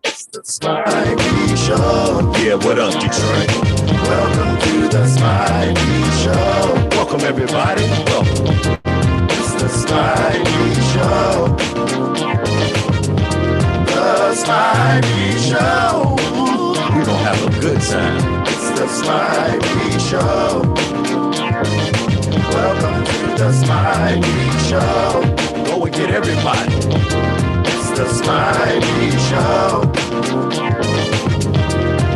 It's the Spivey Show. Yeah, what up, Detroit? Welcome to the Spivey Show. Welcome, everybody. Welcome. It's the Spivey Show. The Spivey Show. We're gonna have a good time. It's the Spivey Show. Welcome to the Spivey Show. Go and get everybody. It's the Spivey Show.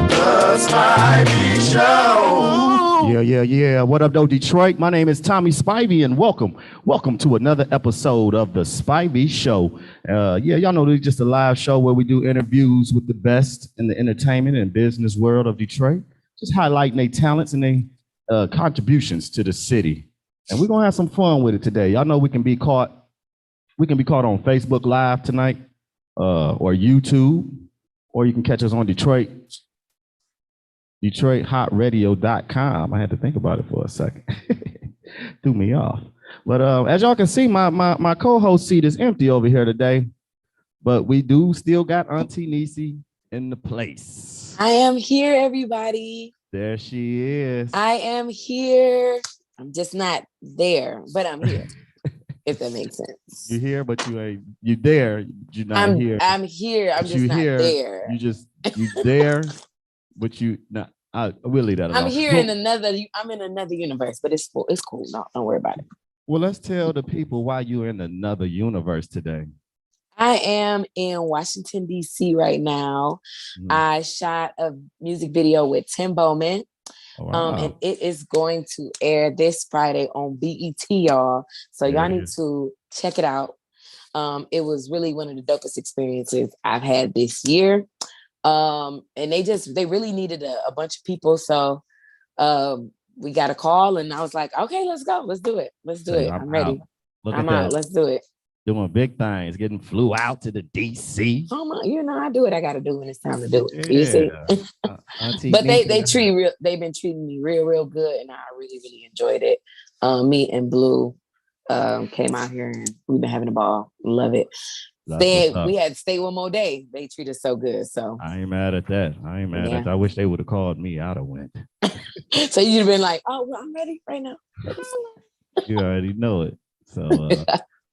The Spivey Show. Yeah. What up, though, Detroit? My name is Tommy Spivey, and welcome to another episode of the Spivey Show. Y'all know this is just a live show where we do interviews with the best in the entertainment and business world of Detroit, just highlighting their talents and their contributions to the city. And we're gonna have some fun with it today. Y'all know we can be caught on Facebook Live tonight, or YouTube, or you can catch us on DetroitHotRadio.com. I had to think about it for a second. Threw me off. But as y'all can see, my co-host seat is empty over here today. But we do still got Auntie Niecy in the place. I am here, everybody. There she is. I am here. I'm just not there, but I'm here. If that makes sense. You're here, but you there. You're not here. I'm here. I'm just not there. You there, but you not. We'll leave that alone. I'm here in another universe, but it's cool. No, don't worry about it. Well, let's tell the people why you're in another universe today. I am in Washington, D.C. right now. Mm-hmm. I shot a music video with Tim Bowman. Oh, wow. And it is going to air this Friday on BET, y'all. So y'all need to check it out. It was really one of the dopest experiences I've had this year. And they really needed a bunch of people. So we got a call and I was like, okay, let's go. Let's do it. I'm ready. I'm out. Let's do it. Doing big things, flew out to the DC. Oh my, I do what I got to do when it's time to do it. You see? But they've been treating me real good, and I really, really enjoyed it. Me and Blue came out here and we've been having a ball. Love it. We had to stay one more day. They treat us so good. So I ain't mad at that. I wish they would have called me. I'd have went. So you'd have been like, oh, well, I'm ready right now. You already know it. So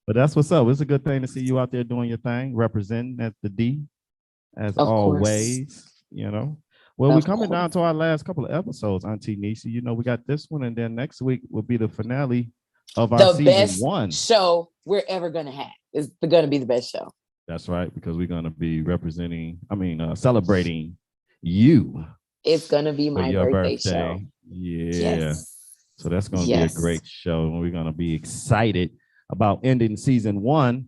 but that's what's up. It's a good thing to see you out there doing your thing, representing at the D, as always, Well, we're coming down to our last couple of episodes, Auntie Niecy. We got this one, and then next week will be the finale of our season 1. Show we're ever going to have. It's going to be the best show. That's right, because we're going to be celebrating you. It's going to be my birthday show. Yeah. Yes. So that's going to be a great show, and we're going to be excited about ending season 1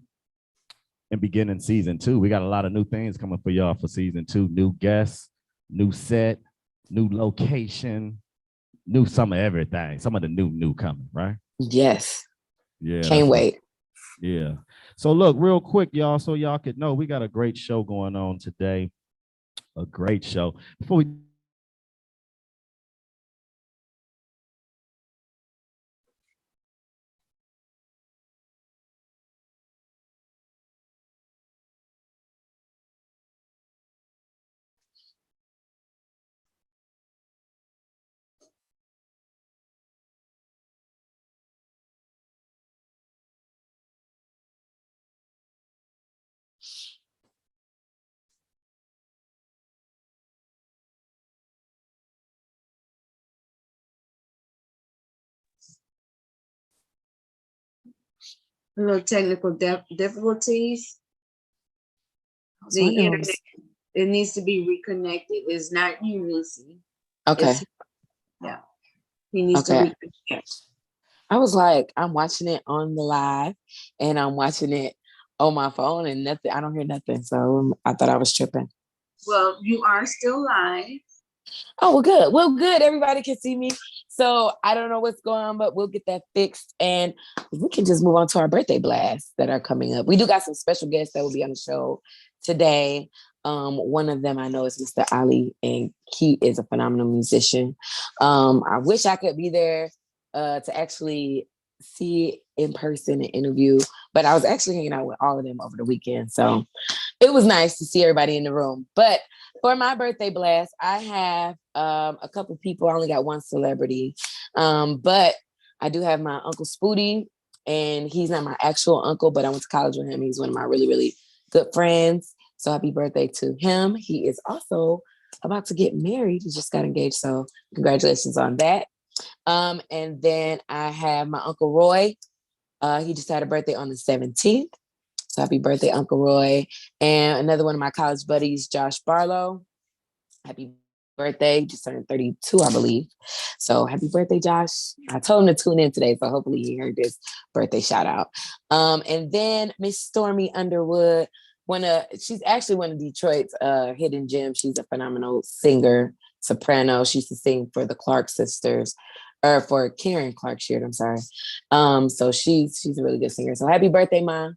and beginning season 2. We got a lot of new things coming for y'all for season 2. New guests, new set, new location, new some of everything. Some of the new coming, right? Yes. Yeah. Can't wait. Yeah. So look, real quick, y'all, so y'all could know we got a great show going on today. A great show. Before we a little technical difficulties. The internet, it needs to be reconnected. It's not you, Niecy. Okay. He needs to reconnect. I was like, I'm watching it on the live and I'm watching it on my phone and nothing. I don't hear nothing. So I thought I was tripping. Well, you are still live. Oh, well, good. Everybody can see me. So I don't know what's going on, but we'll get that fixed. And we can just move on to our birthday blasts that are coming up. We do got some special guests that will be on the show today. One of them I know is Mr. Olle, and he is a phenomenal musician. I wish I could be there to actually see in person and interview, but I was actually hanging out with all of them over the weekend. So it was nice to see everybody in the room. But for my birthday blast, I have a couple people. I only got one celebrity, but I do have my Uncle Spooty, and he's not my actual uncle, but I went to college with him. He's one of my really, really good friends. So happy birthday to him. He is also about to get married. He just got engaged. So congratulations on that. And then I have my Uncle Roy. He just had a birthday on the 17th. So happy birthday, Uncle Roy. And another one of my college buddies, Josh Barlow. Happy birthday. Just turned 32, I believe. So happy birthday, Josh. I told him to tune in today, so hopefully he heard this birthday shout out. And then Miss Stormy Underwood. She's actually one of Detroit's hidden gems. She's a phenomenal singer, soprano. She used to sing for the Clark sisters, or for Karen Clark Sheard, I'm sorry. So she's a really good singer. So happy birthday, Ma.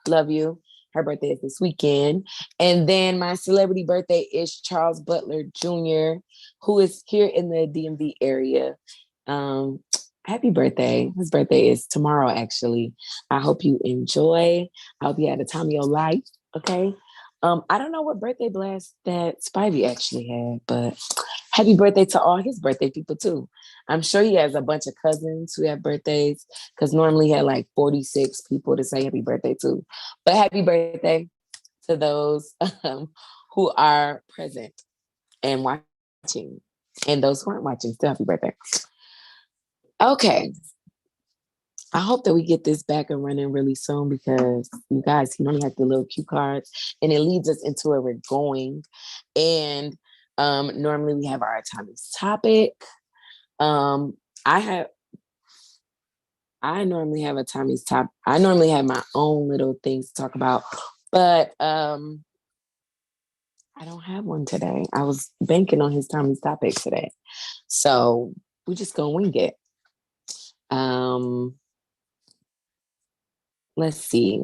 Love you. Her birthday is this weekend. And then my celebrity birthday is Charles Butler Jr., who is here in the DMV area. Happy birthday. His birthday is tomorrow, actually. I hope you enjoy. I hope you had the time of your life. Okay. I don't know what birthday blast that Spivey actually had, but happy birthday to all his birthday people too. I'm sure he has a bunch of cousins who have birthdays, because normally he had like 46 people to say happy birthday to. But happy birthday to those who are present and watching, and those who aren't watching, still happy birthday. Okay. I hope that we get this back and running really soon, because you guys, he only has the little cue cards, and it leads us into where we're going. And normally we have our Tommy's topic. I normally have a Tommy's top. I normally have my own little things to talk about, but I don't have one today. I was banking on his Tommy's topic today, so we're just gonna wing it. Let's see.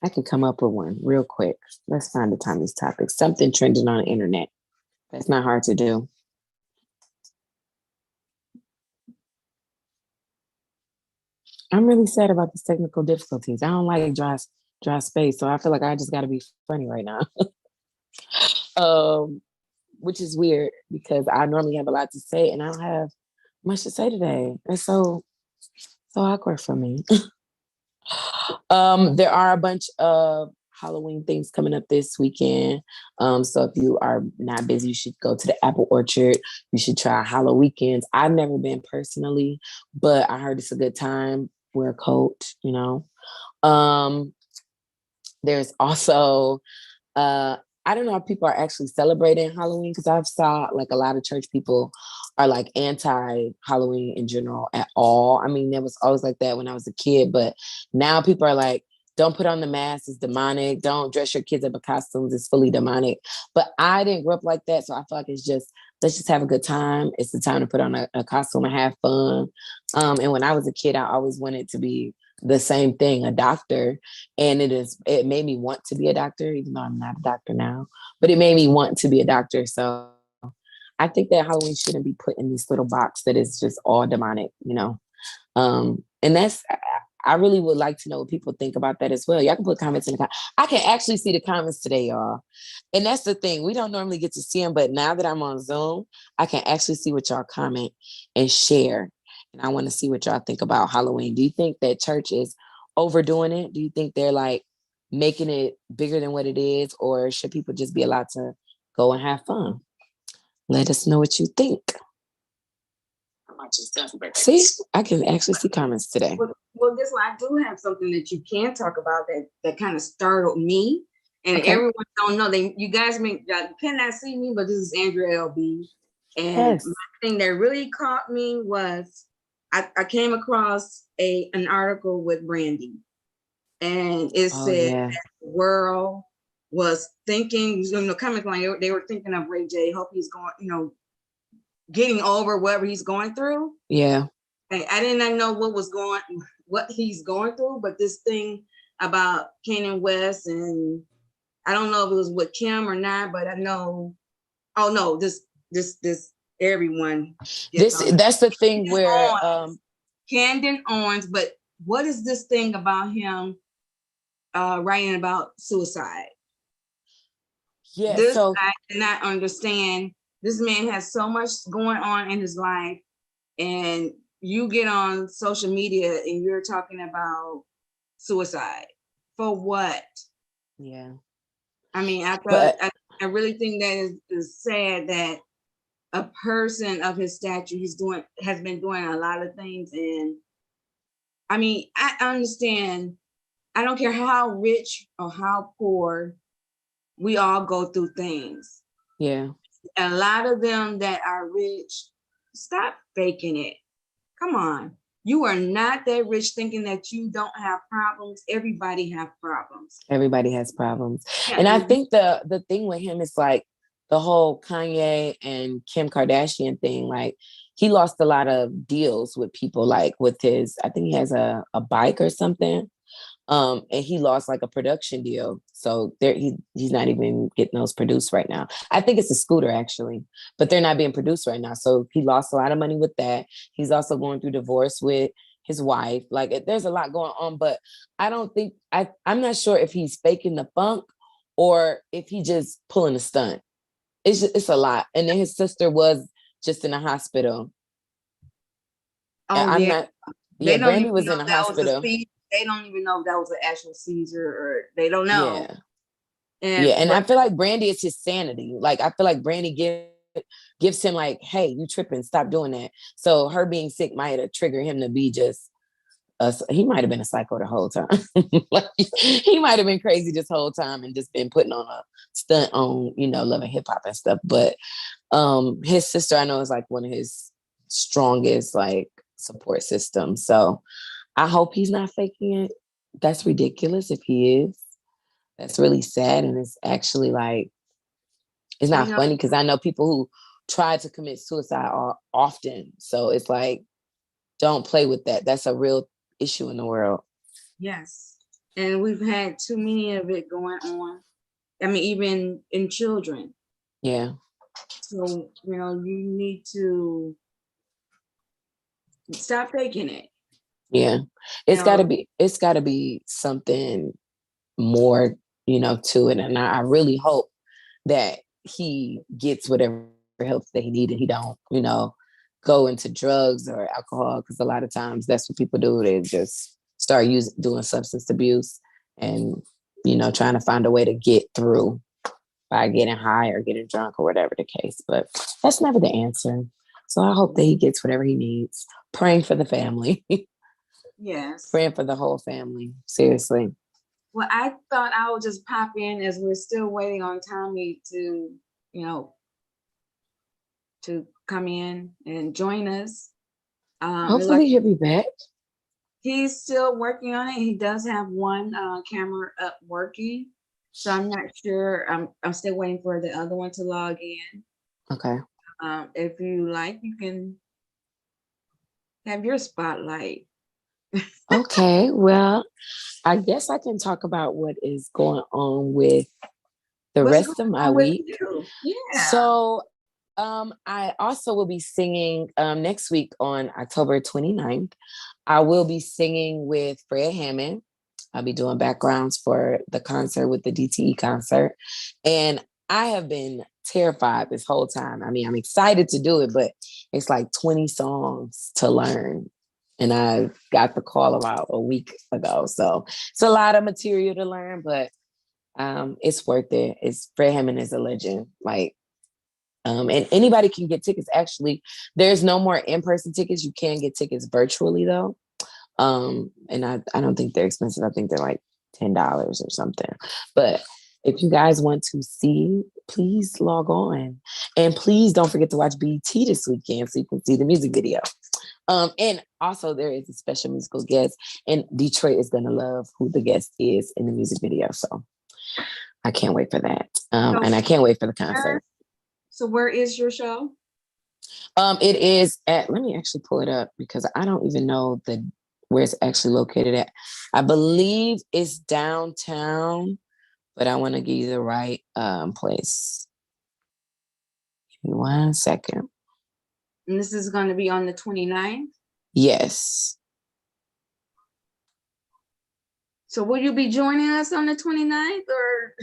I can come up with one real quick. Let's find the Tommy's topic. Something trending on the internet. That's not hard to do. I'm really sad about these technical difficulties. I don't like dry space, so I feel like I just got to be funny right now. Which is weird, because I normally have a lot to say, and I don't have much to say today. It's so awkward for me. There are a bunch of Halloween things coming up this weekend. So if you are not busy, you should go to the Apple Orchard. You should try Halloween weekends. I've never been personally, but I heard it's a good time. Wear a coat, you know. There's also I don't know if people are actually celebrating Halloween, because I've saw like a lot of church people are like anti-Halloween in general at all. I mean, it was always like that when I was a kid, but now people are like, don't put on the mask, it's demonic. Don't dress your kids up in costumes, it's fully demonic. But I didn't grow up like that, so I feel like it's just, let's just have a good time. It's the time to put on a costume and have fun. And when I was a kid, I always wanted to be the same thing, a doctor. And it made me want to be a doctor, even though I'm not a doctor now, but it made me want to be a doctor. So I think that Halloween shouldn't be put in this little box that is just all demonic, you know? And I really would like to know what people think about that as well. Y'all can put comments in the comments. I can actually see the comments today, y'all. And that's the thing. We don't normally get to see them, but now that I'm on Zoom, I can actually see what y'all comment and share. And I want to see what y'all think about Halloween. Do you think that church is overdoing it? Do you think they're like making it bigger than what it is? Or should people just be allowed to go and have fun? Let us know what you think. See, I can actually see comments today. Well, this one, I do have something that you can talk about that kind of startled me. And Okay. Everyone don't know. You cannot see me, but this is Andrea LB. And Yes. My thing that really caught me was I came across an article with Brandy. And it said that the world was thinking, coming like they were thinking of Ray J. Hope he's going, getting over whatever he's going through. Yeah. And I did not know what he's going through, but this thing about Kanye West, and I don't know if it was with Kim or not, but I know, oh no, this everyone. That's the thing where Camden Owens, but what is this thing about him writing about suicide? Yeah. This So I cannot understand. This man has so much going on in his life, and you get on social media and you're talking about suicide. For what? yeah. I mean, But I really think that is sad that a person of his stature has been doing a lot of things. And I mean, I understand. I don't care how rich or how poor, we all go through things. yeah. A lot of them that are rich, stop faking it. Come on. You are not that rich thinking that you don't have problems. Everybody have problems. Everybody has problems. Yeah, And I think the thing with him is like the whole Kanye and Kim Kardashian thing, like he lost a lot of deals with people, like with his, I think he has a bike or something. And he lost like a production deal. So he's not even getting those produced right now. I think it's a scooter actually, but they're not being produced right now. So he lost a lot of money with that. He's also going through divorce with his wife. Like there's a lot going on, but I don't think I'm not sure if he's faking the funk or if he just pulling a stunt. It's a lot. And then his sister was just in the hospital. oh I'm yeah. not. They Yeah, don't Brandy even was know in the that was a hospital. seizure. They don't even know if that was an actual seizure, or they don't know. Yeah. And I feel like Brandy is his sanity. Like I feel like Brandy gives him like, hey, you tripping, stop doing that. So her being sick might have triggered him to be just he might have been a psycho the whole time. Like, he might have been crazy this whole time and just been putting on a stunt on, loving hip hop and stuff. But his sister, I know, is like one of his strongest like support systems. So I hope he's not faking it. That's ridiculous if he is. That's really sad. And it's actually like, it's not funny because I know people who try to commit suicide often. So it's like, don't play with that. That's a real issue in the world. yes. And we've had too many of it going on. I mean, even in children. Yeah. So, you need to stop faking it. Yeah. It's gotta be something more, to it. And I really hope that he gets whatever help that he needs and he don't, go into drugs or alcohol, because a lot of times that's what people do. They just start doing substance abuse and, trying to find a way to get through by getting high or getting drunk or whatever the case. But that's never the answer. So I hope that he gets whatever he needs. Praying for the family. Yes. Praying for the whole family. Seriously. Well, I thought I would just pop in as we're still waiting on Tommy to, to come in and join us. Hopefully he'll be back. He's still working on it. He does have one camera up working. So I'm not sure. I'm still waiting for the other one to log in. Okay. If you like, you can have your spotlight. Okay. Well, I guess I can talk about what is going on with the rest of my week. Yeah. So I also will be singing next week on October 29th. I will be singing with Fred Hammond. I'll be doing backgrounds for the concert with the DTE concert. And I have been terrified this whole time. I mean, I'm excited to do it, but it's like 20 songs to learn. And I got the call about a week ago. So it's a lot of material to learn, but it's worth it. Fred Hammond is a legend. Like, and anybody can get tickets. Actually, there's no more in-person tickets. You can get tickets virtually though. And I don't think they're expensive. I think they're like $10 or something. But if you guys want to see, please log on. And please don't forget to watch BET this weekend so you can see the music video. And also there is a special musical guest, and Detroit is gonna love who the guest is in the music video. So I can't wait for that. And I can't wait for the concert. So where is your show? It is let me actually pull it up because I don't even know where it's actually located at. I believe it's downtown, but I want to give you the right place. Give me 1 second. And this is going to be on the 29th? Yes. So will you be joining us on the 29th or?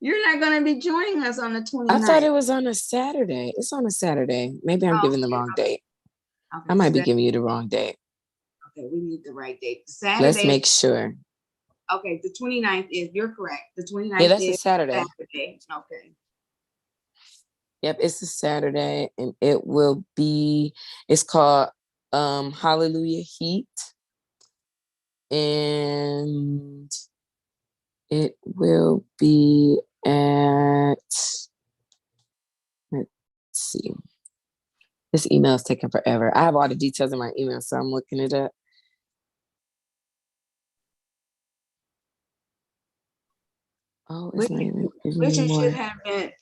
You're not going to be joining us on the 29th. I thought it was on a Saturday. It's on a Saturday. Maybe I'm giving the wrong date. Okay, I might be giving you the wrong date. Okay, we need the right date. Saturday. Let's make sure. Okay, the 29th is, you're correct. The 29th that's is a Saturday. Okay. Yep, it's a Saturday, and it will be, it's called Hallelujah Heat. And it will be at, let's see. This email is taking forever. I have all the details in my email, so I'm looking it up. Oh, it's not even should have been,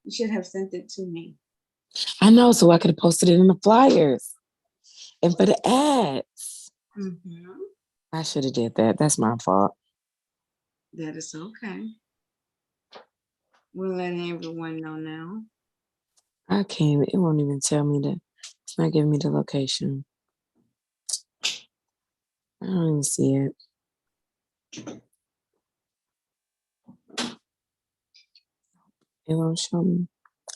you should have sent it to me. I know, so I could have posted it in the flyers and for the ads. Mm-hmm. I should have did that. That's my fault. That is okay. We're letting everyone know now. I can't. It won't even tell me that. It's not giving me the location. I don't even see it. It won't show me.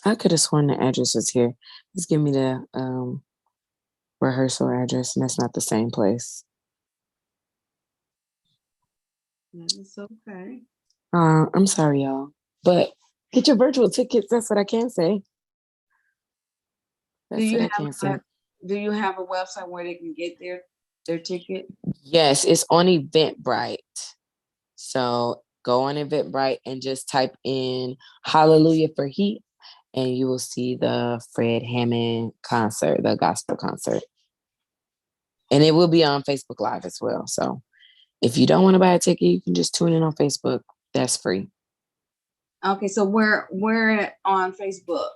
I could have sworn the address was here. Just give me the rehearsal address, and that's not the same place. That is okay. I'm sorry, y'all. But get your virtual tickets. That's what I can say. Do you have a website where they can get their ticket? Yes, it's on Eventbrite. So go on Eventbrite and just type in Hallelujah for Heat, and you will see the Fred Hammond concert, the gospel concert. And it will be on Facebook Live as well. So if you don't want to buy a ticket, you can just tune in on Facebook. That's free. Okay, so we're on Facebook.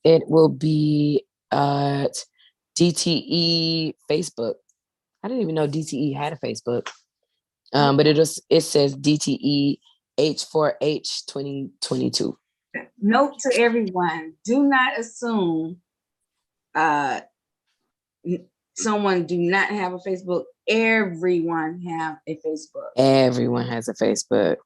It will be at DTE Facebook. I didn't even know DTE had a Facebook. But it says DTE H4H 2022. Note to everyone: do not assume someone do not have a Facebook. Everyone have a Facebook. Everyone has a Facebook.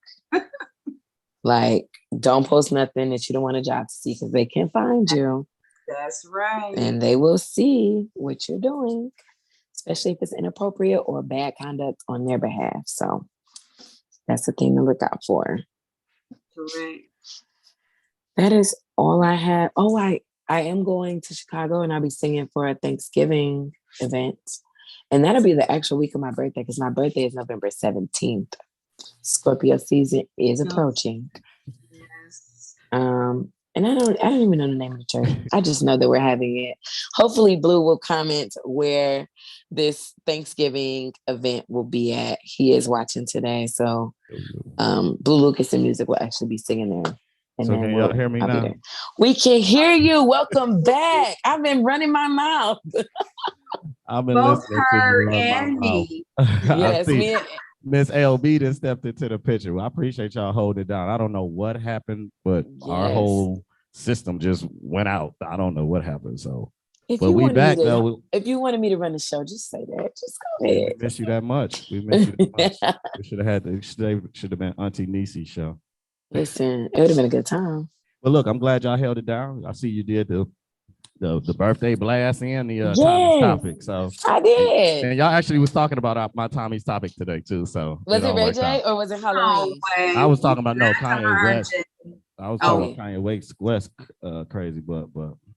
Like, don't post nothing that you don't want a job to see, because they can find you. That's right. And they will see what you're doing, especially if it's inappropriate or bad conduct on their behalf. So that's the thing to look out for. Correct. That is all I have. Oh, I am going to Chicago, and I'll be singing for a Thanksgiving event. And that'll be the actual week of my birthday, because my birthday is November 17th. Scorpio season is approaching. Yes. And I don't even know the name of the church. I just know that we're having it. Hopefully Blue will comment where this Thanksgiving event will be at. He is watching today. So Blue Lucas and Music will actually be singing there. And so then can y'all hear me now? We can hear you. Welcome back. I've been running my mouth. I've been both listening her to you and me. Yes, me. Miss LB just stepped into the picture. Well, I appreciate y'all holding it down. I don't know what happened, but our whole system just went out. I don't know what happened. So, but we back though. If you wanted me to run the show, just say that. Just go ahead. We miss you that much. We miss you that much. We should have had should have been Auntie Niecy's show. Listen, it would have been a good time. But look, I'm glad y'all held it down. I see you did the birthday blast and the Tommy's topic. So I did. And y'all actually was talking about my Tommy's topic today too. So was it Ray J or was it Halloween? I was talking about Kanye West. I was talking about Kanye West crazy, but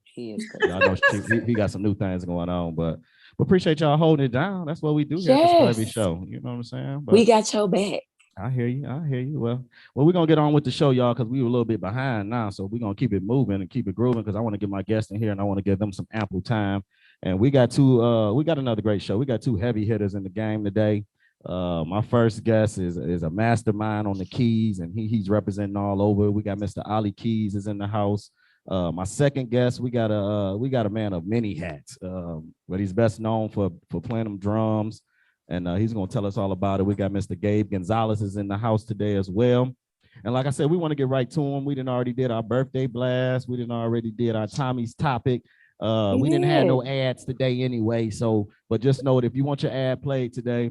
he is crazy. Y'all know he got some new things going on, but we appreciate y'all holding it down. That's what we do here at the Spivey Show. You know what I'm saying? But we got your back. I hear you. Well, we're gonna get on with the show, y'all, because we were a little bit behind now. So we're gonna keep it moving and keep it grooving, because I want to get my guests in here and I want to give them some ample time. And we got another great show. We got two heavy hitters in the game today. My first guest is a mastermind on the keys, and he's representing all over. We got Mr. Olle Keys is in the house. My second guest, we got a man of many hats, but he's best known for playing them drums. And he's going to tell us all about it. We got Mr. Gabe Gonzalez is in the house today as well. And like I said, we want to get right to him. We didn't already did our birthday blast. We didn't already did our Tommy's topic. We didn't have no ads today anyway. So, but just know that if you want your ad played today,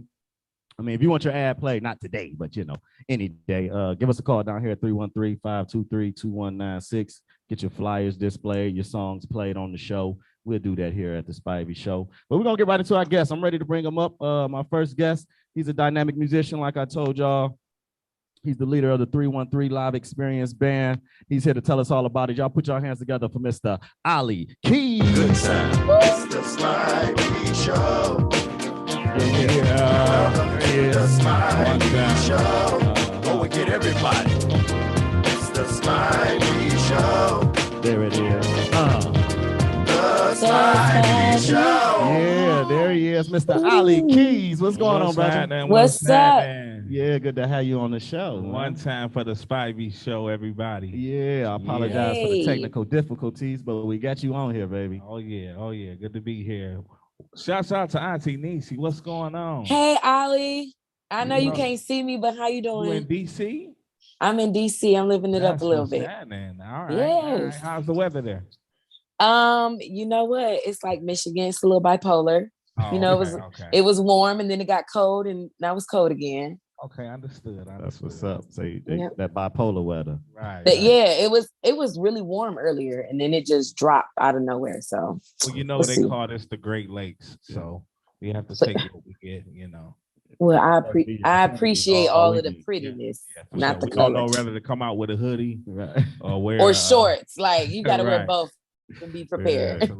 I mean, if you want your ad played, not today, but any day, give us a call down here at 313-523-2196. Get your flyers displayed, your songs played on the show. We'll do that here at the Spivey Show. But we're gonna get right into our guest. I'm ready to bring him up. My first guest, he's a dynamic musician, like I told y'all. He's the leader of the 313 Live Experience Band. He's here to tell us all about it. Y'all put your hands together for Mr. Olle Keys. Good time. It's the Spivey Show. Welcome to the Spivey Show. Go and get everybody. It's the Spivey Show. There it is. The Spivey Show. Yeah, there he is, Mr. Olle Keys. What's going on, brother? What's up? Yeah, good to have you on the show. One time for the Spivey Show, everybody. Yeah, I apologize for the technical difficulties, but we got you on here, baby. Oh yeah, good to be here. Shouts out to Auntie Niecy. What's going on? Hey, Olle. I know you can't see me, but how you doing? You in DC? I'm in DC. I'm living it up a little bit. All right. Yes. All right. How's the weather there? You know what? It's like Michigan. It's a little bipolar. Oh, it was warm and then it got cold and now it's cold again. Okay, understood. That's what's up. So that bipolar weather. Right. But yeah, it was really warm earlier and then it just dropped out of nowhere. So well, they call this the Great Lakes, so we have to take what we get, Well, I appreciate all of the prettiness, not the color. We don't know whether to come out with a hoodie or wear or shorts. Like you got to wear both to be prepared. Yeah.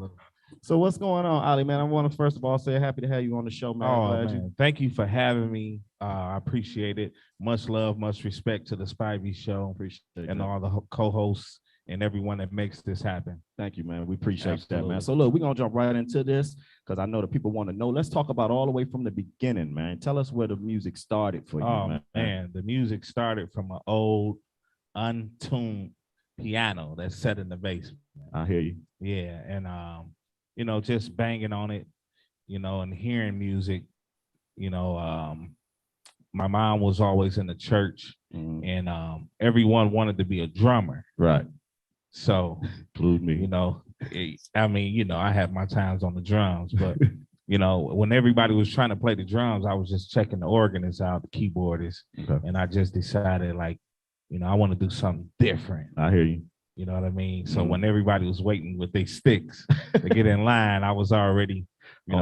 So what's going on, Olle, man? I want to first of all say happy to have you on the show, man. Man. Thank you for having me. I appreciate it. Much love, much respect to the Spivey Show. Appreciate and all the co-hosts and everyone that makes this happen. Thank you, man. We appreciate that, man. So look, we're gonna jump right into this because I know the people want to know. Let's talk about all the way from the beginning, man. Tell us where the music started for you, man. The music started from an old untuned piano that's set in the basement. I hear you. Yeah, and just banging on it, and hearing music. My mom was always in the church, and everyone wanted to be a drummer. Right. So, include me. I had my times on the drums, but when everybody was trying to play the drums, I was just checking the organist out, the keyboardist, and I just decided, I want to do something different. I hear you. You know what I mean? So when everybody was waiting with their sticks to get in line, I was already,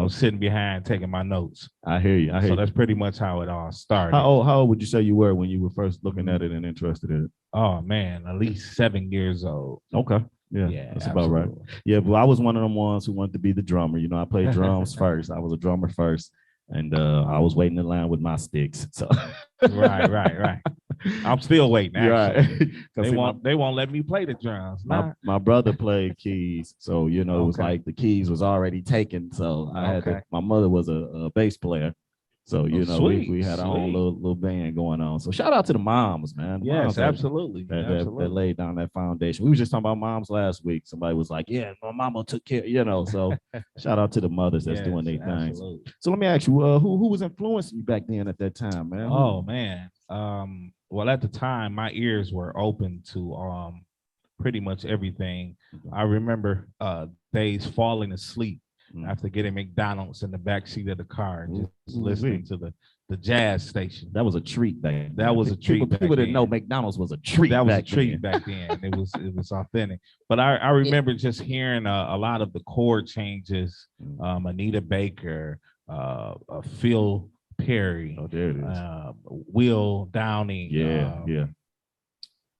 sitting behind taking my notes. I hear you. So that's pretty much how it all started. How old would you say you were when you were first looking at it and interested in it? Oh man, at least 7 years old. Okay. Yeah, that's absolutely. about right. Yeah, but I was one of them ones who wanted to be the drummer. I played drums first. I was a drummer first. And I was waiting in line with my sticks. So right. I'm still waiting. Actually. Right. They won't let me play the drums. My brother played keys, so it was like the keys was already taken. So I had my mother was a bass player. So we had our own little band going on. So shout out to the moms, man. The yes, moms absolutely. That laid down that foundation. We was just talking about moms last week. Somebody was like, "Yeah, my mama took care." So shout out to the mothers that's doing their things. So let me ask you, who was influencing you back then at that time, man? Oh man. Well, at the time, my ears were open to pretty much everything. I remember days falling asleep after getting McDonald's in the back seat of the car, just listening to the jazz station. That was a treat back then. That was a treat. People didn't know McDonald's was a treat. That was a treat back then. It was authentic. But I remember just hearing a lot of the chord changes. Anita Baker, Phil Perry, there it is. Will Downing. Yeah.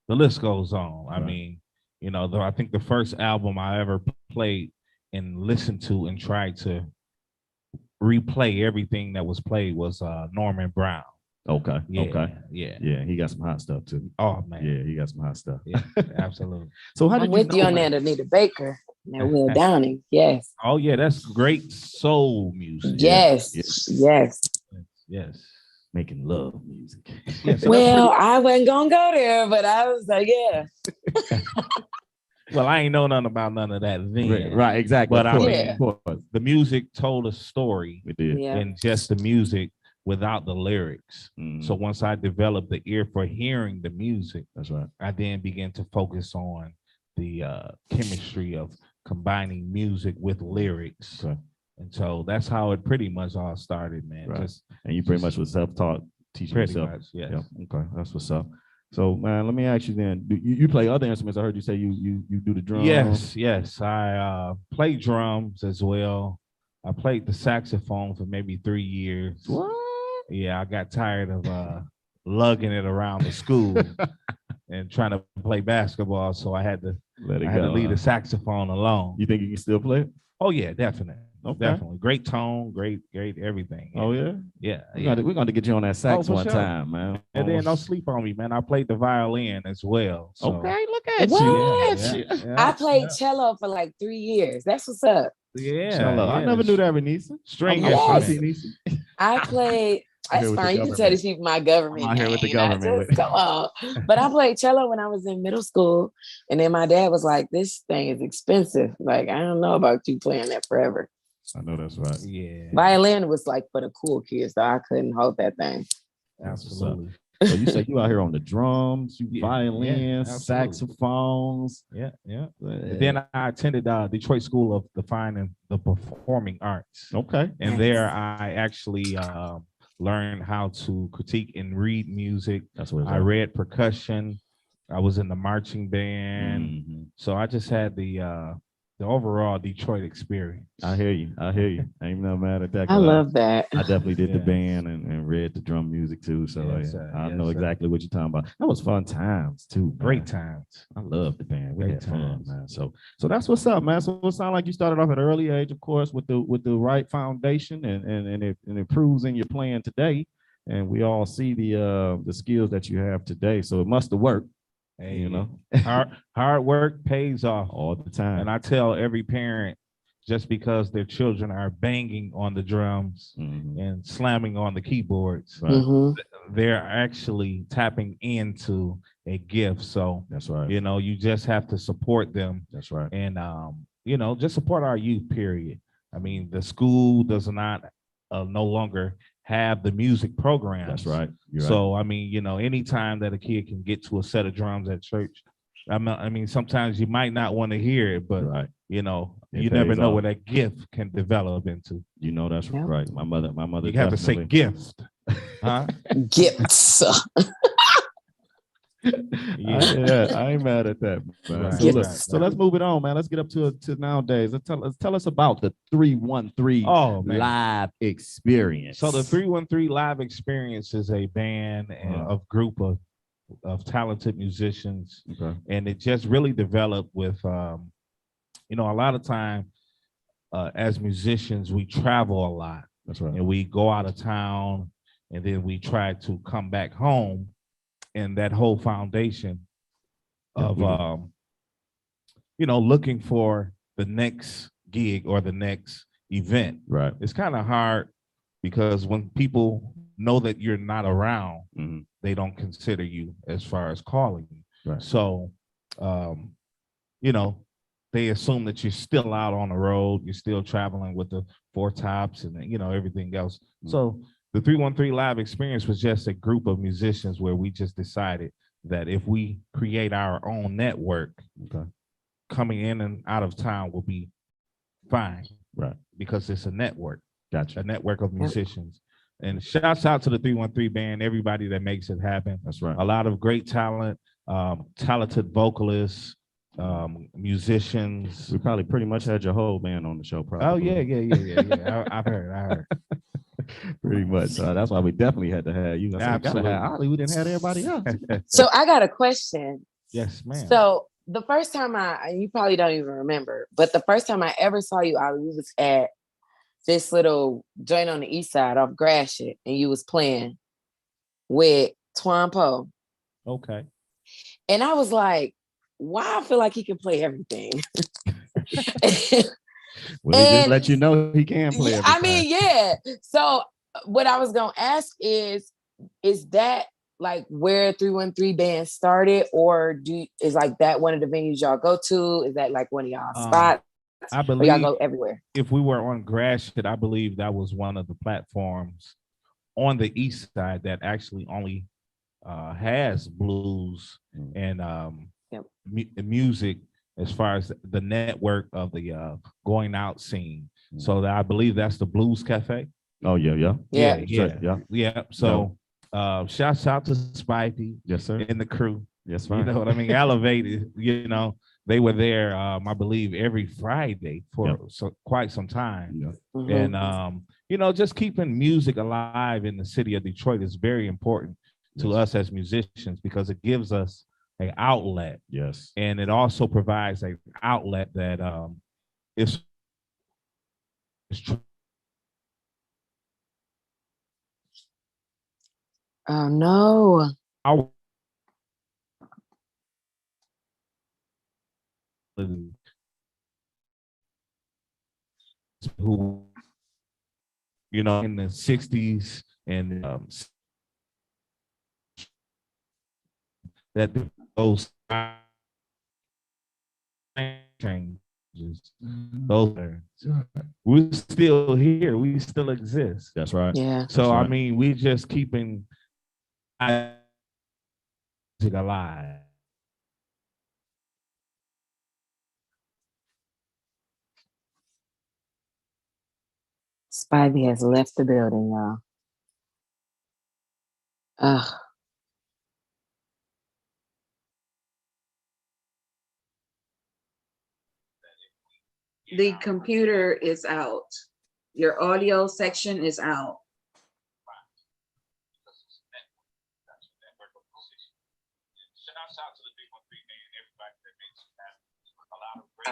The list goes on. I mean, I think the first album I ever played and listened to and tried to replay everything that was played was Norman Brown. Okay. Yeah. He got some hot stuff too. Oh man. Yeah, he got some hot stuff. Yeah, absolutely. So how did I'm with you on that, Anita Baker. That Will Downing. Yes. Oh yeah, that's great soul music. Yes. Making love music. Yes, well, I wasn't gonna go there, but I was like, yeah. Well, I ain't know nothing about none of that then. Right, exactly. But the music told a story. It did. And just the music without the lyrics. So once I developed the ear for hearing the music, that's right, I then began to focus on the chemistry of combining music with lyrics. And so that's how it pretty much all started, man. Right. And you pretty much was self-taught, teaching yourself. Much, yes. Yep. Okay, that's what's up. So, man, let me ask you then. Do you play other instruments? I heard you say you do the drums. Yes. I play drums as well. I played the saxophone for maybe 3 years. What? Yeah, I got tired of lugging it around the school and trying to play basketball, so I had to leave the saxophone alone. You think you can still play it? Oh yeah, definitely. Okay. Definitely. Great tone, great everything. Oh yeah? Yeah. We're gonna get you on that sax one time, man. And then don't sleep on me, man. I played the violin as well. So. Okay, look at you. Yeah, I played cello for like 3 years. That's what's up. Cello. I never knew that, Renisa. String instrument. I played. That's fine. You can tell these people my government. I'm out here with the government. Come on. But I played cello when I was in middle school. And then my dad was like, this thing is expensive. Like, I don't know about you playing that forever. I know that's right. Yeah. Violin was like for the cool kids, so I couldn't hold that thing. Absolutely. So you say you out here on the drums, violins, saxophones. Yeah. And then I attended Detroit School of the Fine and the Performing Arts. Okay. And there I actually learned how to critique and read music. That's what I read percussion. I was in the marching band. Mm-hmm. So I just had the overall Detroit experience. I hear you. I ain't no mad at that. I love that. I definitely did the band and read the drum music too. So I know exactly what you're talking about. That was fun times too. Man. Great times. I love the band. We had fun, man. So that's what's up, man. So it sounds like you started off at an early age, of course, with the right foundation and it improves in your playing today. And we all see the skills that you have today. So it must have worked. Hey, you know, hard work pays off all the time. And I tell every parent, just because their children are banging on the drums and slamming on the keyboards, they're actually tapping into a gift. So that's right. You know, you just have to support them. That's right. And you know, just support our youth. Period. I mean, the school does not no longer have the music programs. That's right. So, I mean, you know, anytime that a kid can get to a set of drums at church, I mean, sometimes you might not want to hear it, but, you know, you never know where that gift can develop into. You know, that's right. My mother. You have to say gift. Huh? Gifts. I ain't mad at that, man. So let's move it on, man. Let's get up to nowadays. Tell us about the 313 live experience. So the 313 live experience is a band and a group of talented musicians, and it just really developed with you know, a lot of time as musicians we travel a lot. That's right. And we go out of town, and then we try to come back home. And that whole foundation of, you know, looking for the next gig or the next event. Right. It's kind of hard because when people know that you're not around, they don't consider you as far as calling you. Right. So, you know, they assume that you're still out on the road. You're still traveling with the Four Tops and, you know, everything else. So the 313 live experience was just a group of musicians where we just decided that if we create our own network, coming in and out of town will be fine. Right. Because it's a network. Gotcha. A network of musicians. And shouts out to the 313 band, everybody that makes it happen. That's right. A lot of great talent, talented vocalists, musicians. We probably pretty much had your whole band on the show. Probably. Oh yeah. I've heard. Pretty much. That's why we definitely had to have you. Absolutely. Olle. We didn't have everybody else. So I got a question. Yes, ma'am. So the first time you probably don't even remember, but the first time I ever saw you, Olle, we was at this little joint on the east side off Gratiot, and you was playing with Twan Poe. Okay. And I was like, why I feel like he can play everything. Well, he just let you know he can play everything. I mean, yeah. So what I was gonna ask is that like where 313 band started, or is like that one of the venues y'all go to? Is that like one of y'all spots? I believe y'all go everywhere. If we were on Gratiot, I believe that was one of the platforms on the east side that actually only has blues and music as far as the network of the going out scene. So I believe that's the Blues Cafe. Oh yeah. So shouts out to Spivey, yes sir, and the crew. Yes, right. You know what I mean? Elevated, they were there, I believe, every Friday for quite some time. And, just keeping music alive in the city of Detroit is very important to us as musicians because it gives us an outlet. Yes. And it also provides an outlet that is Oh, no. Who, in the 60s and that those changes, we're still here, we still exist. That's right. Yeah. So right. I mean, we just keeping music alive. Spivey has left the building, y'all. Ugh. The computer is out. Your audio section is out.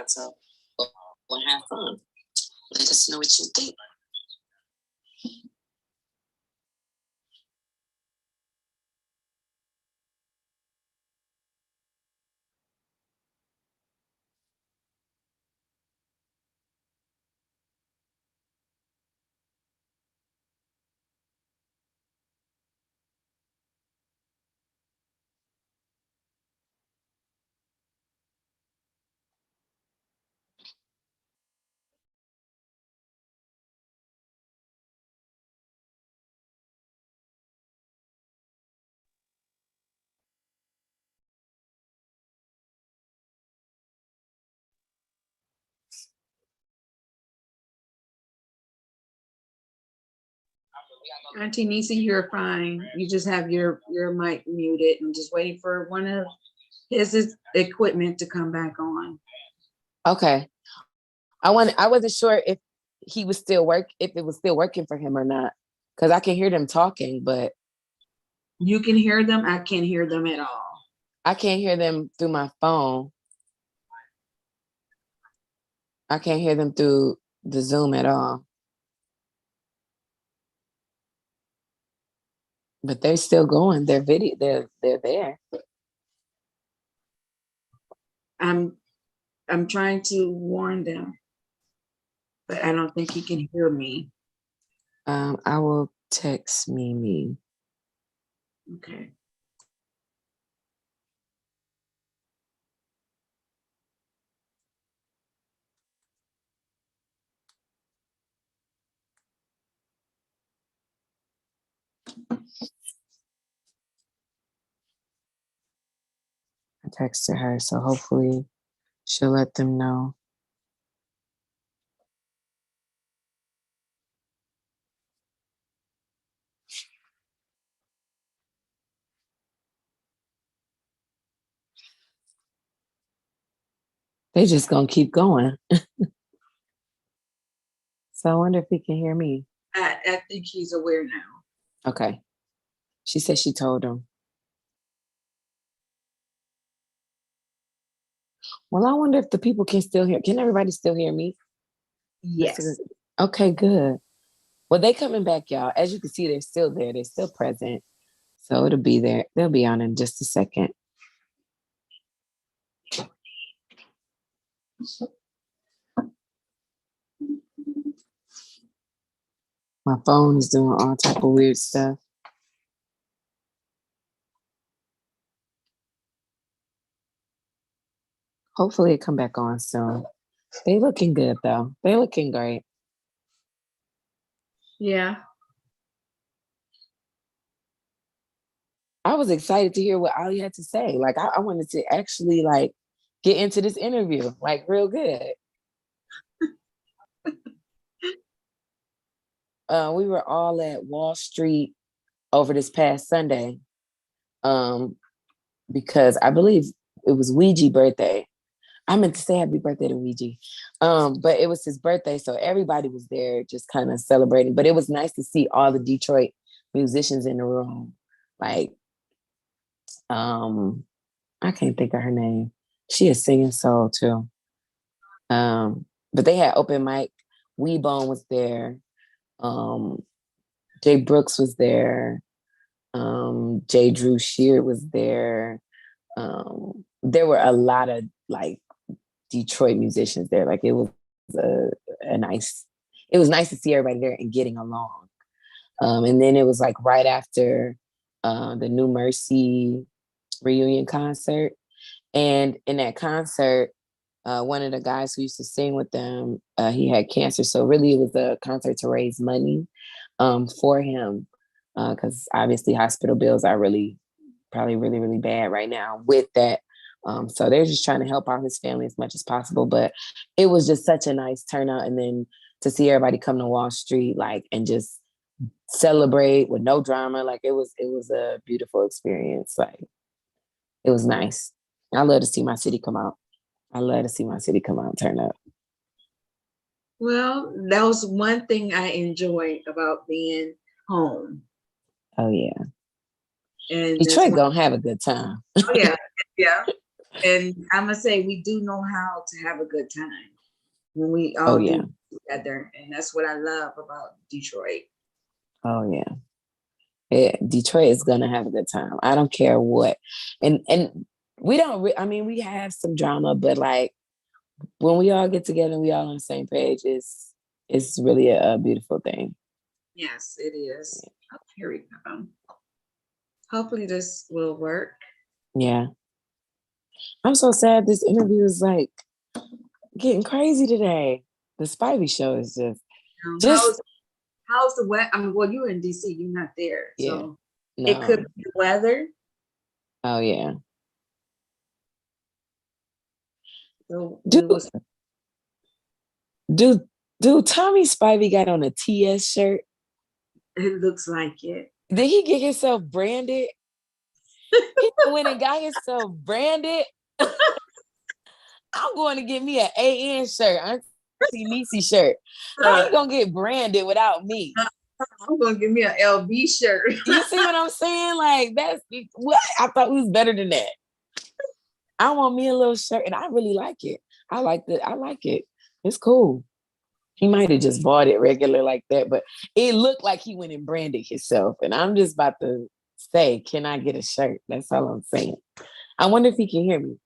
So we'll have fun. Let us know what you think. Auntie Nisa, you're fine. You just have your mic muted and just waiting for one of his equipment to come back on. Okay. I wasn't sure if he was if it was still working for him or not. Because I can hear them talking, but you can hear them. I can't hear them at all. I can't hear them through my phone. I can't hear them through the Zoom at all. But they're still going. They're there. I'm trying to warn them, but I don't think he can hear me. I will text Mimi. Okay. I texted her, so hopefully she'll let them know. They just gonna keep going. So I wonder if he can hear me. I think he's aware now. Okay. She said she told him. Well, I wonder if the people can still hear. Can everybody still hear me? Yes. Okay, good. Well, they coming back, y'all. As you can see, they're still there. They're still present. So it'll be there. They'll be on in just a second. My phone is doing all type of weird stuff. Hopefully it come back on soon. They looking good though. They looking great. Yeah. I was excited to hear what Olle had to say. Like I wanted to actually get into this interview, real good. we were all at Wall Street over this past Sunday, because I believe it was Ouija's birthday. I meant to say happy birthday to Ouija, but it was his birthday, so everybody was there just kind of celebrating. But it was nice to see all the Detroit musicians in the room. Like, I can't think of her name. She is singing soul too. But they had open mic. Weebone was there. Jay Brooks was there. Jay Drew Shear was there. There were a lot of like Detroit musicians there. Like it was nice to see everybody there and getting along. And then it was like right after the New Mercy reunion concert. And in that concert, one of the guys who used to sing with them, he had cancer. So really it was a concert to raise money for him. Because obviously hospital bills are probably really bad right now with that. So they're just trying to help out his family as much as possible. But it was just such a nice turnout. And then to see everybody come to Wall Street, like, and just celebrate with no drama. Like it was a beautiful experience. Like it was nice. I love to see my city come out. And turn up. Well, that was one thing I enjoyed about being home. Oh yeah. And Detroit gonna have a good time. Oh yeah, yeah. And I'm gonna say we do know how to have a good time when we all do together, and that's what I love about Detroit. Oh yeah, Detroit is gonna have a good time. I don't care what, and we don't. I mean, we have some drama, but like when we all get together and we all on the same page, it's really a beautiful thing. Yes, it is. Oh, here we go. Hopefully this will work. Yeah. I'm so sad this interview is like getting crazy today. The Spivey Show is just how's the weather? I mean, well, you're in DC, you're not there. Yeah. So no. It could be the weather. Oh yeah. So Dude, Tommy Spivey got on a TS shirt. It looks like it. Did he get himself branded? He went and got himself branded. I'm going to get me an AN shirt, Auntie Niecy shirt. How you gonna get branded without me? I'm gonna give me an LB shirt. You see what I'm saying? Like that's what I thought was better than that. I want me a little shirt, and I really like it. I like it. It's cool. He might have just bought it regular like that, but it looked like he went and branded himself. And I'm just about to say, can I get a shirt? That's all I'm saying. I wonder if he can hear me.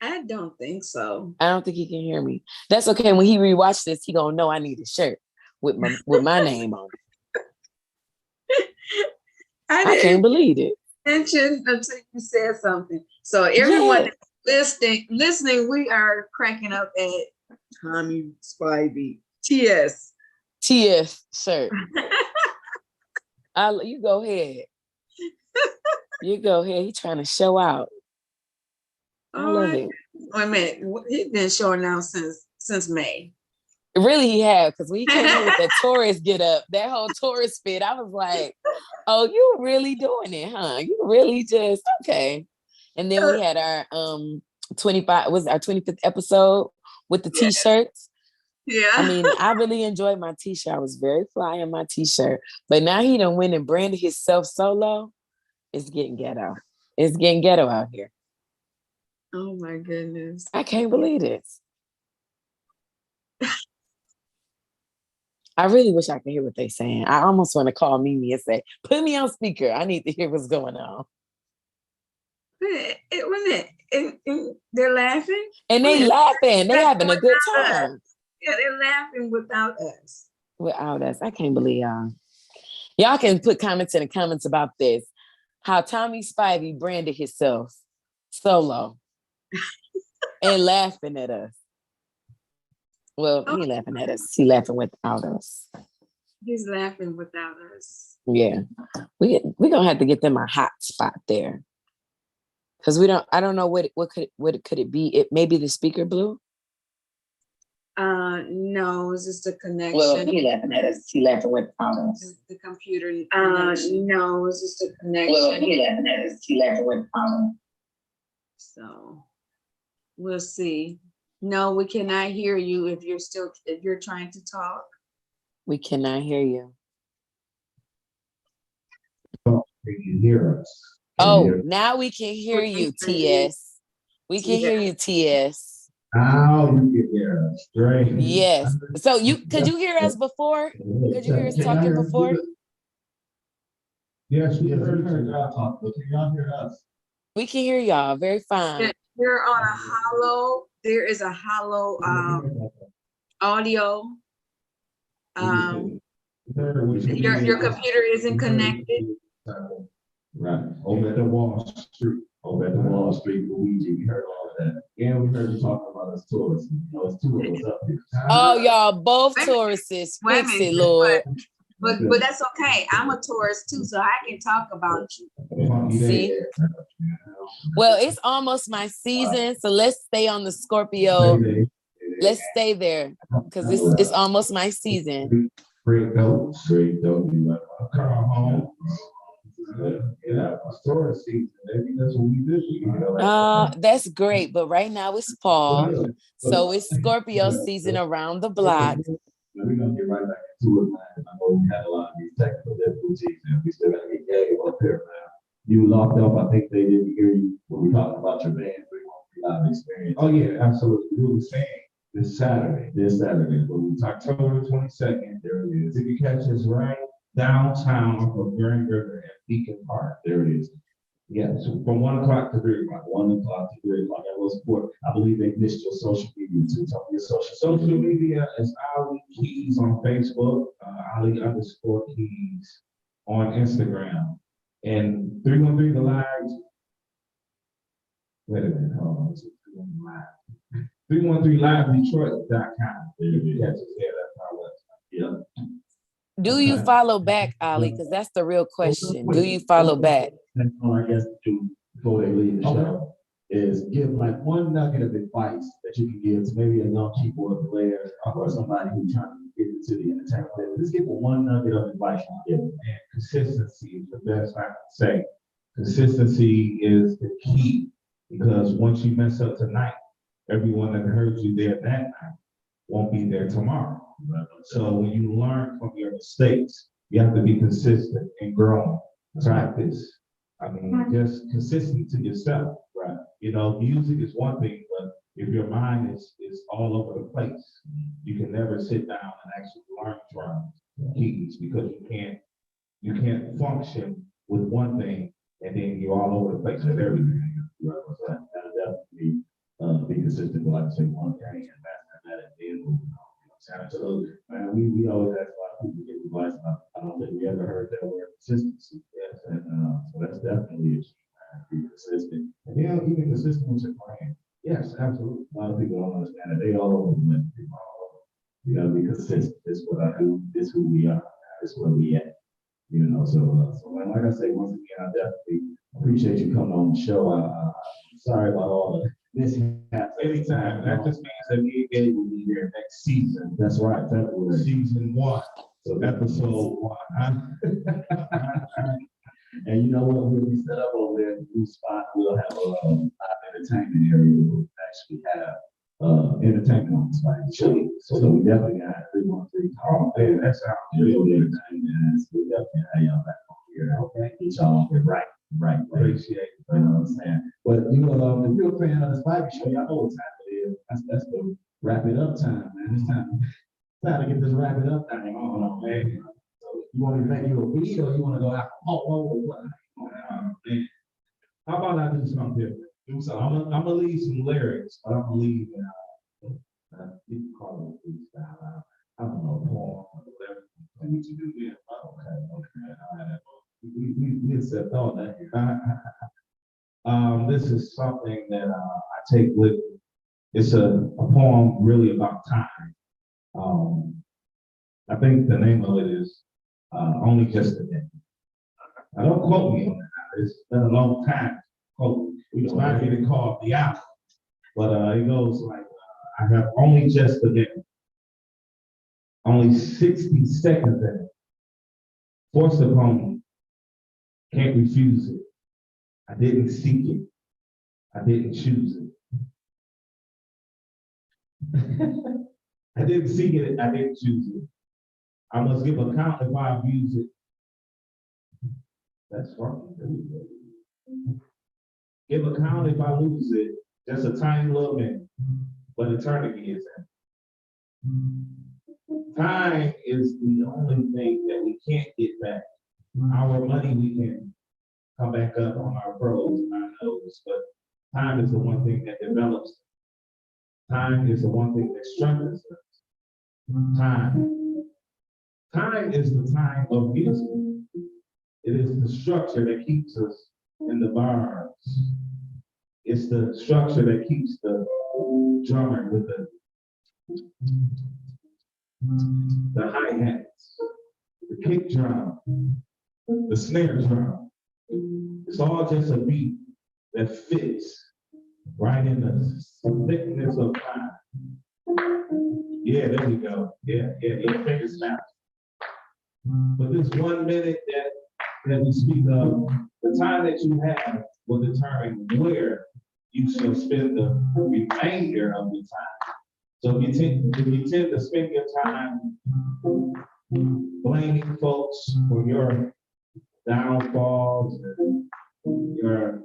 I don't think so. I don't think he can hear me. That's okay. When he rewatch this, he gonna know I need a shirt with my name on it. I can't believe it. Mention until you said something. So everyone listening, we are cracking up at Tommy Spivey. TS shirt. You go ahead. You go ahead. He's trying to show out. I love it. Wait a minute. He's been showing out since May. Really, he had, because when he came in with that tourist get up, that whole tourist fit, I was like, oh, you really doing it, huh? You really just, okay. And then we had our 25th episode with the t-shirts. Yeah. I mean, I really enjoyed my t-shirt. I was very fly in my t-shirt. But now he done went and branded himself solo. It's getting ghetto. It's getting ghetto out here. Oh my goodness. I can't believe this. I really wish I could hear what they're saying. I almost want to call Mimi and say, put me on speaker. I need to hear what's going on. They're laughing. And they laughing. They having a good time. Yeah, they're laughing without us. Without us. I can't believe y'all. Y'all can put comments in the comments about this. How Tommy Spivey branded himself solo and laughing at us. Well, he ain't laughing at us. He laughing without us. He's laughing without us. Yeah. We gonna have to get them a hot spot there. Because I don't know what could it be. It maybe the speaker blew. No, it's just a connection. Well, he laughing at us. He laughing with problems. The computer. No, it's just a connection. Well, he laughing at us. He laughing with problems. So we'll see. No, we cannot hear you if you're trying to talk. We cannot hear you. Can you hear us? Now we can hear you, TS. We can hear you, TS. Now you can hear us. Great. Yes. So could you hear us before? Could you hear us talking before? Yes, we heard y'all talk, but can y'all hear us? We can hear y'all very fine. You're on a hollow. There is a hollow audio. Your computer isn't connected. Right. Over at the Wall Street, Luigi, we heard all of that. And we heard you talking about us tourists. You know, it's two of us up here. Oh, y'all both tourists. Fix it, Lord. But that's okay. I'm a tourist too, so I can talk about you. See? Well, it's almost my season, so let's stay on the Scorpio. Let's stay there because it's almost my season. Straight dope. You like my car home. Yeah, tourist season. Maybe that's what we do. That's great, but right now it's fall, so it's Scorpio season around the block. We're gonna get right back into it, man. I know we had a lot of these technical difficulties, and we still gotta get Gabe up there, man. You locked up. I think they didn't hear you when we talked about your band. We want to live experience. Oh yeah, absolutely. We were saying this Saturday, but we talked October 22nd. There it is. If you catch us right downtown off of Grand River at Beacon Park, there it is. Yes, from 1 o'clock to 3 o'clock. 1 o'clock to 3 o'clock. I will support. I believe they missed your social media too. Tell me your social media is Olle Keys on Facebook, Olle_Keys on Instagram, and 313 the lives. Wait a minute, hold on. 313livedetroit.com. That's our website. Yeah. Do you follow back, Olle? Because that's the real question. Do you follow back? That's all I guess to do before they leave the show is give like one nugget of advice that you can give to maybe a young keyboard player or somebody who's trying to get into the entertainment. Just give them one nugget of advice you can give. And consistency is the best I can say. Consistency is the key because once you mess up tonight, everyone that heard you there that night won't be there tomorrow. So when you learn from your mistakes, you have to be consistent and growing. Practice. I mean, just consistent to yourself, right? You know, music is one thing, but if your mind is all over the place, you can never sit down and actually learn from keys because you can't function with one thing and then you're all over the place with everything. Right? So that definitely be consistent, like I say, one thing and master that at the end. So, man, we always ask a lot of people to get advice. I don't think we ever heard that word consistency. Yes, and so that's definitely a key, man. Be consistent, and even consistent with your plan. Yes, absolutely. A lot of people don't understand that they all over the place. You gotta be consistent. This is what I do. This is who we are. This is where we at. You know, so like I say, once again, I definitely appreciate you coming on the show. I'm sorry about all the mishaps. Anytime. That just means that me and Gabe will be here next season. That's right. February. Season 1. So episode 1. And you know what? We'll be set up over there in the new spot. We'll have a live entertainment area. We'll actually have entertainment on the site. So we definitely got 313. Oh, man, that sounds real entertainment. So we definitely have y'all back on here. Okay. Get y'all on here right. Appreciate it. You know what I'm saying? But you know, if you're a fan of the Spivey Show, y'all know what time it is. That's the wrap it up time, man. It's time to get this wrap it up thing on, man. So you want me to make you a beat or you want to go out? Man. How about I do something different? I'm gonna leave some lyrics, but I'm gonna leave you can call it freestyle. I don't know, poem or whatever. What you do then? Okay. We accept all that. This is something that I take with me. It's a poem really about time. I think the name of it is Only Just a Day. Now don't quote me on that. It's been a long time. Quote. We might even call it the album. But it goes like, I have only just begun. Only 60 seconds in it. Forced upon me. Can't refuse it. I didn't seek it. I didn't choose it. I didn't seek it. I didn't choose it. I must give account if I abuse it. That's wrong. Give account if I lose it. Just a tiny little bit. But eternity is in. Time is the only thing that we can't get back. Our money we can come back up on our pros and our nose, but time is the one thing that develops. Time is the one thing that strengthens us. Time. Time is the time of music. It is the structure that keeps us in the bars. It's the structure that keeps the drummer with the hi-hats, the kick drum, the snare drum. It's all just a beat that fits right in the thickness of time. Yeah, there we go. Yeah, your fingers snap. But this 1 minute that we speak of, the time that you have will determine where you shall spend the remainder of the time. So if you tend to spend your time blaming folks for your downfalls and your,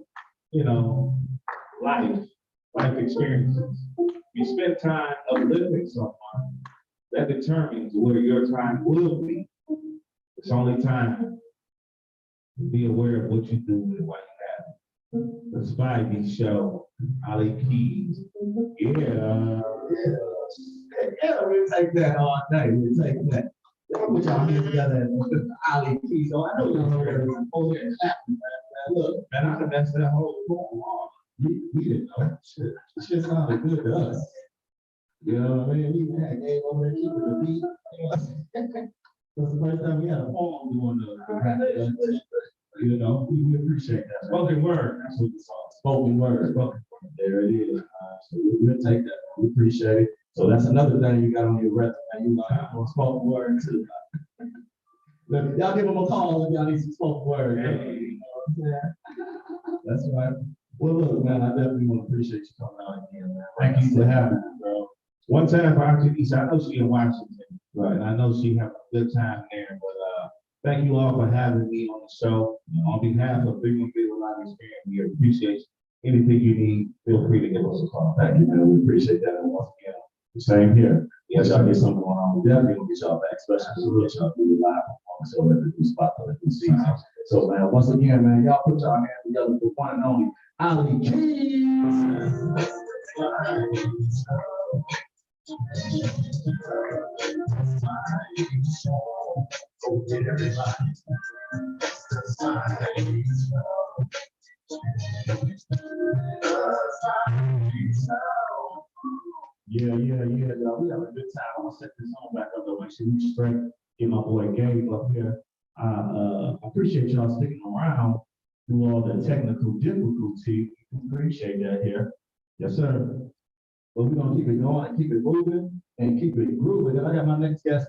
life experiences, you spend time uplifting someone, that determines where your time will be. It's only time to be aware of what you do with what you have. The Spivey Show, Olle Keys. Yeah, we'll take that all night. We'll take that. Put y'all hands together with Olle Keys. So I know y'all know there is an over there clapping, man. Look, man, I done messed that whole phone off. We didn't know. Shit sounded good to us. You know what I mean? We had Gabe over there keeping the beat. That's the first time we had a poem doing the we appreciate that. Spoken word, that's what it's called. Spoken word. There it is. So we'll take that. We appreciate it. So that's another thing you got on your resume. You learn more spoken word too. Y'all give them a call if y'all need some spoken word. Hey. You know what I'm saying? That's right. Well, look, man, I definitely want to appreciate you coming out again, man. Thank you for having me, bro. One time for Auntie Lisa, I know she in Washington, right? And I know she have a good time there, but thank you all for having me on the show. On behalf of Big One Big Live Experience, we appreciate anything you need. Feel free to give us a call. Thank you, man. We appreciate that. And once again, same here. Yes, y'all get something going on. We definitely gonna get y'all back, especially to get y'all through the live performance or the new spot for the new season. So, man, once again, man, y'all put y'all hands together for one and only Olle Keys. Yeah, y'all. We have a good time. I'm gonna set this song back up though. Make sure we straight. Get my boy Gabe up here. I appreciate y'all sticking around through all the technical difficulty. Appreciate that here. Yes, sir. But we're gonna keep it going and keep it moving and keep it grooving. And I got my next guest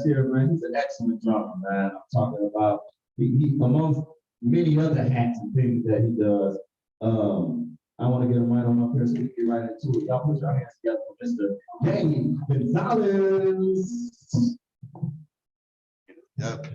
here, man. He's an excellent drummer, man. I'm talking about he amongst many other hats and things that he does. I want to get him right on up here so we can get right into it. Y'all put your hands together for Mr. Gabe Gonzalez. Yep.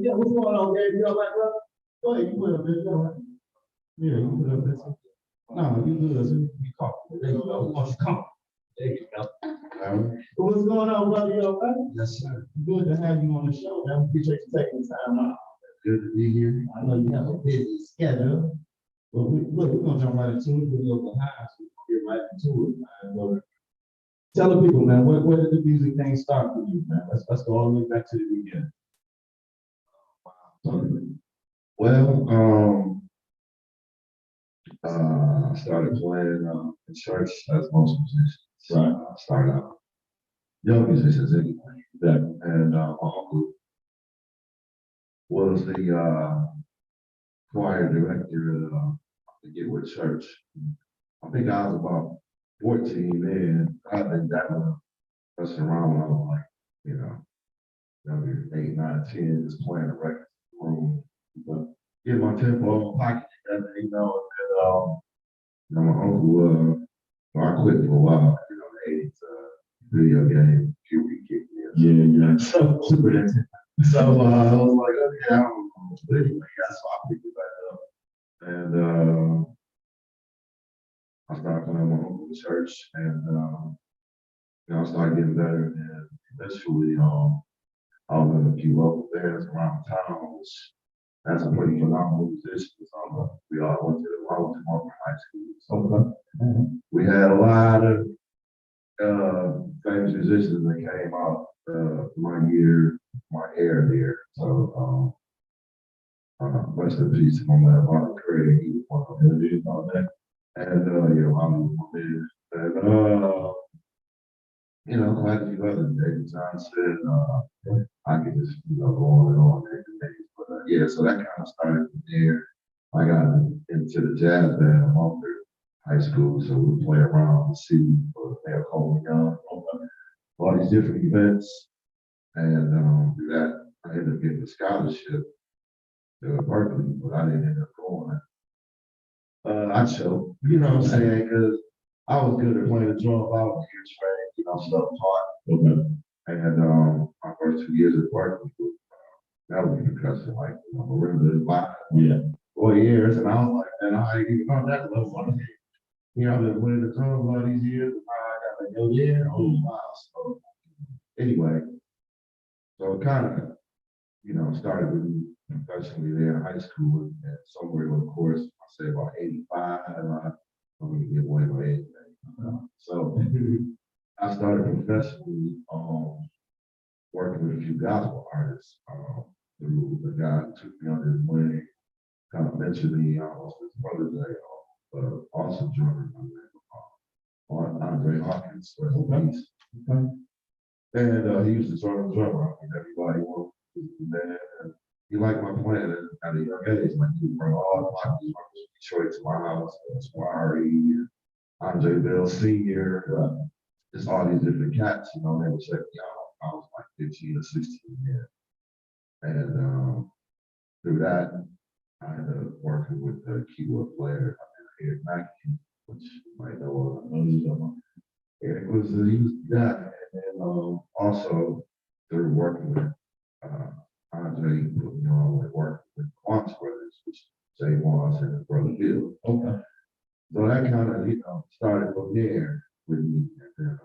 Yeah, what's going on, Gabe? You all right, bro? Go ahead, you put up this, right? Yeah, you put up this. No, you good. So you caught. There you go. Oh, come on. There you go. All right. What's going on, brother? You all right? Yes, sir. Good to have you on the show, man. Appreciate you taking the time out. Good to be here. I know you have a busy schedule, but we're gonna jump right into it. We're a little behind, so we'll get right into it, man. Well, tell the people, man, where did the music thing start for you, man? Let's go all the way back to the beginning. Well, I started playing in church as most musicians. Right. I started out young musicians anyway. Yeah. And my uncle was the choir director at the Get Church. I think I was about 14 then. I think that was messing around when I was like, you know, younger, 8, 9, 10, just playing the records in the room. But get my tempo, pocket together, my uncle, I quit for a while, the 80s video game, puberty kicked in. Yeah. So, so I was like, okay, I don't know. But anyway, that's why I picked it back up. And I started playing my uncle's church, and I started getting better. And eventually, I was in a few local bands around town, which that's a pretty phenomenal musician. We all went to Markham High School. So we had a lot of famous musicians that came out my era there. So rest in peace to my man Mark Craig. He was one of them interviews on that. And Hollywood man. And quite a few others. David Johnson. I could just go on and on. But so that kind of started from there. I got into the jazz band after high school, so we would play around the city for their home young, all these different events. And through that, I ended up getting a scholarship to Berkeley, but I didn't end up going. I chose, you know what I'm saying, because I was good at playing the drums. I was here trained, self-taught. Okay. And my first 2 years at Berkeley, that was percussion, like marimba, vibe. Yeah. 4 years, and I was like, and I didn't know that level. I've been playing the drums all these years, and I got like, wow. So anyway, so it kind of, started with me professionally there in high school, and somewhere, of course, I say about 85, I'm going to give away my age. So I started professionally working with a few gospel artists through the guy who took me under his wing, kind of mentioned me almost his brother Jay, awesome drummer, Andre Hawkins, rest in peace. Okay. And he was the drummer. I mean, everybody wanted to be the man. And he liked my playing at a young age. Like, he would bring all the hockey drummers from Detroit to my house, Squire, Andre Bell Sr., just all these different cats, they would check me out. I was like 15 or 16 years. And through that, I ended up working with the keyboard player, Eric Mackey, which you might know Eric he was that. And also through working with Andre, put me on with working with Quantz Brothers, which Jay Moss and his brother Bill. Okay. So that kind of, started from there with me. And then,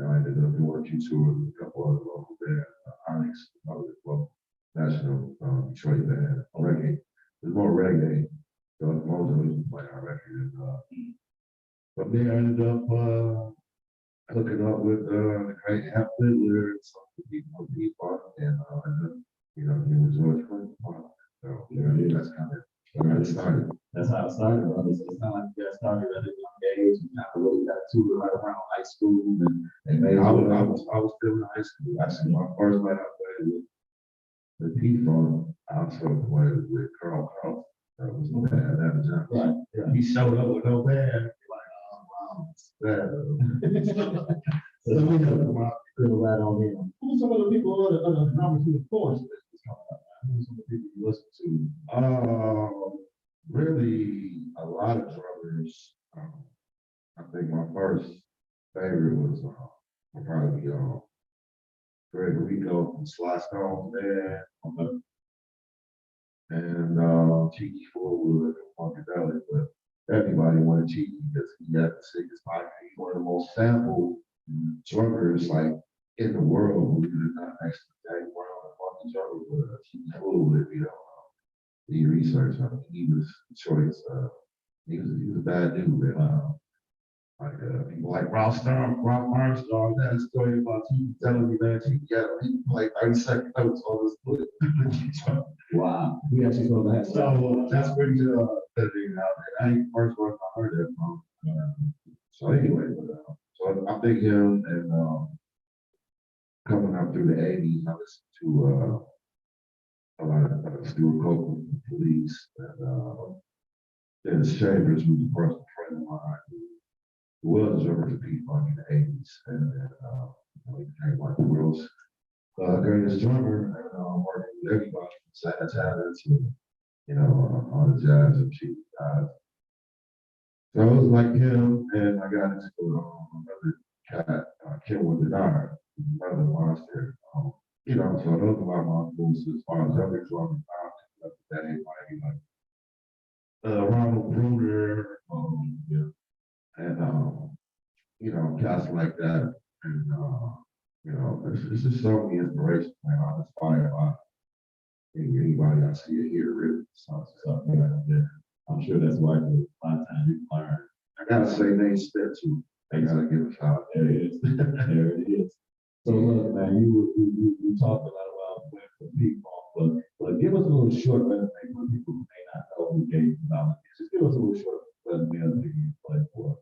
I ended up doing a few tours with a couple other local bands, Onyx, national Detroit band, reggae. There's more reggae. So most of us play our record. From there, I ended up hooking up with the great Hap Fiddler and some people, and he was George Clinton. So that's kind of where it started. That's how it started. It's not like you got started at a young age. You kind of really got to it right around high school. And I was still in high school. Actually, my first night I played with the P-Funk, I also played with Carl Carlson. That was no bad. That was John. Right. Yeah. He showed up with no bad. Like, oh, wow, it's bad. So we know right on him. Who are some of the people other numbers who force this coming up? Who are some of the people you listen to? Really, a lot of drummers. I think my first favorite was probably Greg Rico from Sly Stone Band. And Cheeky Fullwood from Funkadelic, but everybody wanted Cheeky because he had the sickest mic. He's one of the most sampled drummers like in the world. Believe it or not, next to James Brown and Funky drummer, but Cheeky Fullwood, the research. I mean, he was Detroit's. He was a bad dude. And, people like Ralph Armstrong, that story about she was telling me that he can play 30-second notes on this foot. Wow. We actually supposed to have So that's pretty that thing out there. I ain't the first one I heard that from. So anyway, so I think him and coming up through the 80s, I listened to a lot of Stuart Copeland, Police, and Dennis Chambers, who's a personal friend of mine, who was a drummer for P-Funk in the 80s, and he became like the world's greatest drummer, and working with everybody from Santana to, all the jazz and chief guys. So I was like him, and I got into another cat, Kenwood Denard, another monster. So those are a lot of my influences as far as other drummers out today, like Ronald Bruner, and cats like that, and it's just so many inspirations, man. I'm inspired by anybody I see or hear, really. So yeah. I'm sure that's why a lot of times you learn. I gotta say, Nate Spit too. They gotta give a shout. There it is. There it is. So look, man, you talked a lot about where for people, but give us a little short resume for people who may not know who Gabe Gonzalez is. Just give us a little short resume of who you play for.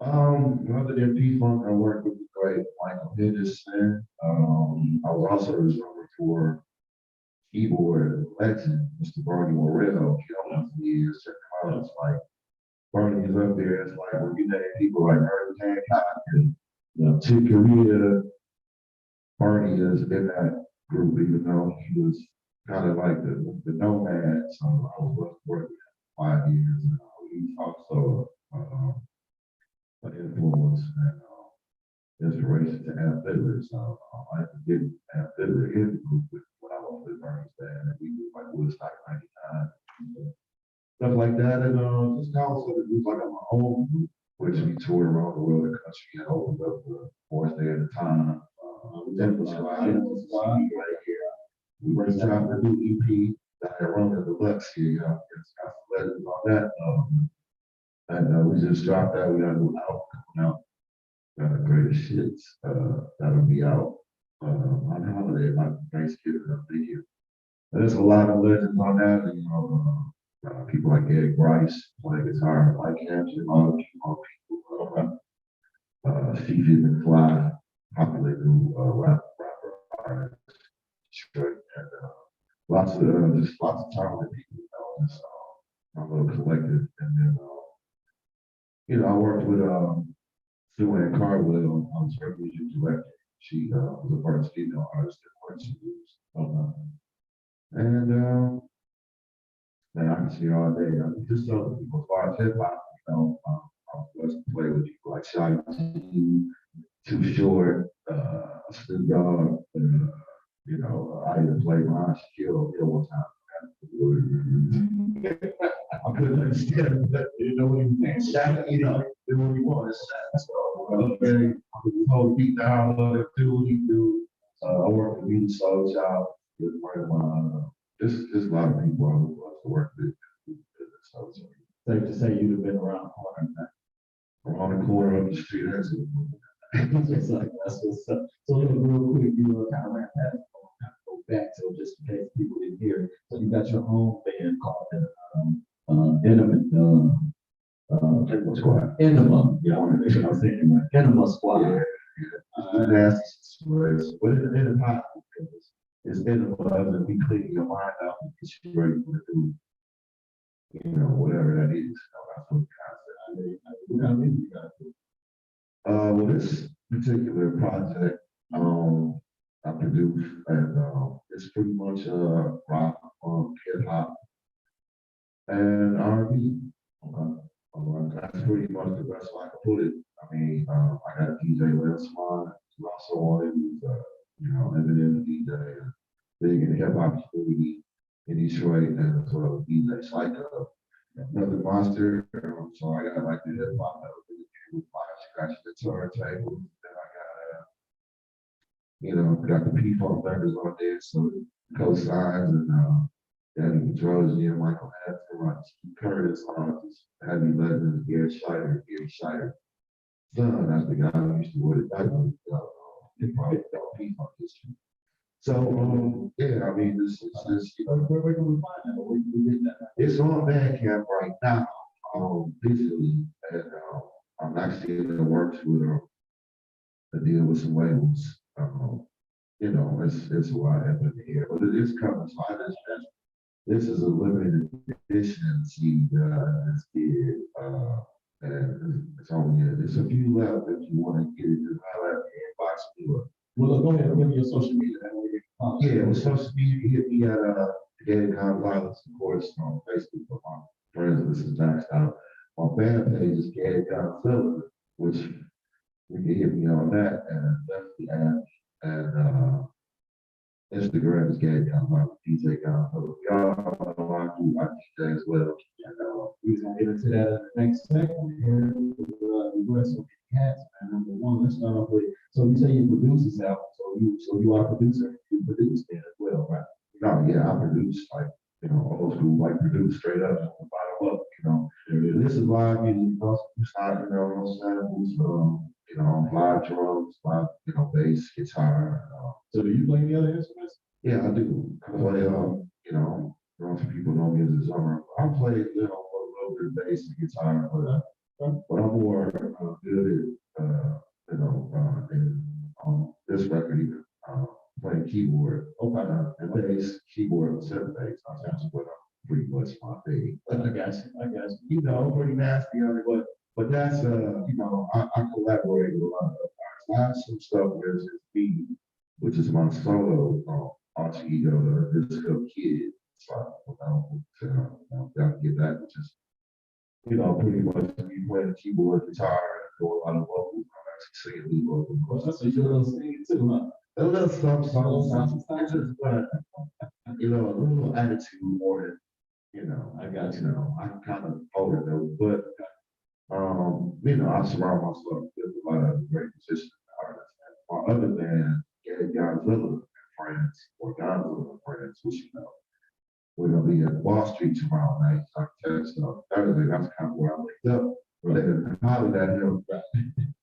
Other than P-Funk, I worked with the great Michael Henderson. I was also a drummer for keyboard legend, Mr. Bernie Morrell. For years. Check him out. It's like Bernie is up there. It's like when you name people like Herbie Hancock and Chick Corea, Bernie is in that group, even though he was kind of like the nomad. So I was working with him for 5 years, and he's also an influence and inspiration to Amp Fiddler. So I had to get Amp Fiddler in the group when I was with Bernie's band, and we do like Woodstock 99, stuff like that. And just also to do like on my own group, which we toured around the world, the country, and opened up the Forest Day at the time. Denver Squad right here. We were trying to do EP, Diorama Deluxe here, it's got some legends on that. And we just dropped that. We got a new album coming out. Greatest Shits. That'll be out on holiday, like Thanksgiving of the year. And there's a lot of legends on that. And, people like Ed Bryce playing guitar, Mike Hampton, all the people. Stevie McFly, popular new rapper artist, Detroit, and lots of talented people. Just my little collective, and then I worked with Sue Ann Carwell. I was her music director. She was a first female artist that worked with. And man, I can see all day. Just so people as far as hip hop, I was blessed to play with people like Shy T, Too Short, Snoop Dogg. I even played Ron Shaquille one time. I couldn't understand that, what he was saying. Did what he wanted. So, okay, I could hold beat down, do what he do. I work with Music Soul Child, with one of my, just a lot of people I would love to work with. So, safe to say you'd have been around the corner, man. Around the corner up the street, that's it. That's what's up. So real quick, you kind of ran that. Go back to just in case people didn't hear it. So you got your own band called Enema Squad. Enema. Yeah, I want to make sure I was saying it right. Enema Squad. Yeah. Nasty situation. But it's in the pot because it's Enema, and we clean your mind out and get you ready to do, whatever that is. That's what the concept. You got to do. Well, this particular project, I produced, and it's pretty much rock, hip hop, and R&B. That's pretty much the best way I can put it. I mean, I got DJ Lil Swan, who also on it, who's Eminem DJ, big in the hip hop community in Detroit, and as well as DJ Psycho, another monster. So I got like the hip hop with my scratch the turntable. Then I got the P-Funk members on there, so co-signs and Danny Pedrosi and Michael Hampton, Steve Curtis, just heavy legends, Gary Scheider. Son, that's the guy who used to wear the diaper. it's probably P-Funk history. So, yeah, I mean, this, where can we find that? Where can we get that? It's on Bandcamp right now, digitally, and I'm actually in the works with to deal with some labels. It's a lot up in the air, but it is coming. So I just this is a limited edition CD that I just did, and it's only there's a few left if you want to get it. Just highlight the inbox me up. Well, go ahead and give me your social media. Yeah, with social media, hit me at Gabe Gonzalez, of course, on Facebook for my friends. This is maxed out. My fan page is Gabe Gonzalez, which you can hit me on that, and definitely add. And Instagram is Gabe Gonzalez, DJ Gonzalez. Y'all know I DJ as well. And we're gonna get into that in the next segment here. We're going to hats, man. Number one, let's start off with. So you say you produce this album, so you are a producer. You produce it as well, right? No, yeah, I produce old school, produce straight up from the bottom up. This is live music. It's not, samples, live drums, live, bass, guitar. So do you play any other instruments? Yeah, I do. I play, most people know me as a drummer. I play, a little bit of bass and guitar, but I'm more good at, in this record even, playing keyboard. Okay. And bass, keyboard, and synth bass. That's what I'm pretty much my thing. I got you. Pretty nasty on it, but that's I collaborate with a lot of artists. I have some stuff where it's just me, which is my solo alter ego, the Disco Kid. So I get that, which is pretty much me playing the keyboard, guitar, and do a lot of vocals. I'm actually singing lead vocals. Well, that's what you're little singing too, huh? A little something, a little attitude more than I got I'm kind of older though, but I surround myself with a lot of great musicians and artists. And my other band, Godzilla and Friends, or Godzilla and Friends, which we're gonna be at Wall Street tomorrow night. So Thursday, that's kind of where I wake up. They hollered at him.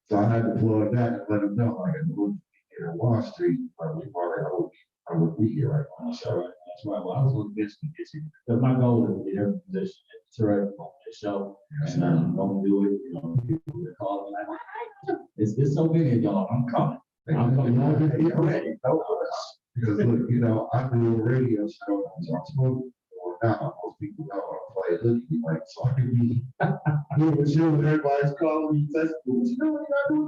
So I had to plug that and let him know, I would be here at Wall Street, I would be here right now. So that's why I was going to get you. Because my goal is to get every musician in Detroit on this show. And I'm going to do it. People that call me like, it's so many of y'all. I'm coming. I'm coming. Get ready. Because look, I do a radio show. So I'm supposed to now. Most people know I play hooky, so I can be here with you and everybody's calling me, texting me. What you doing?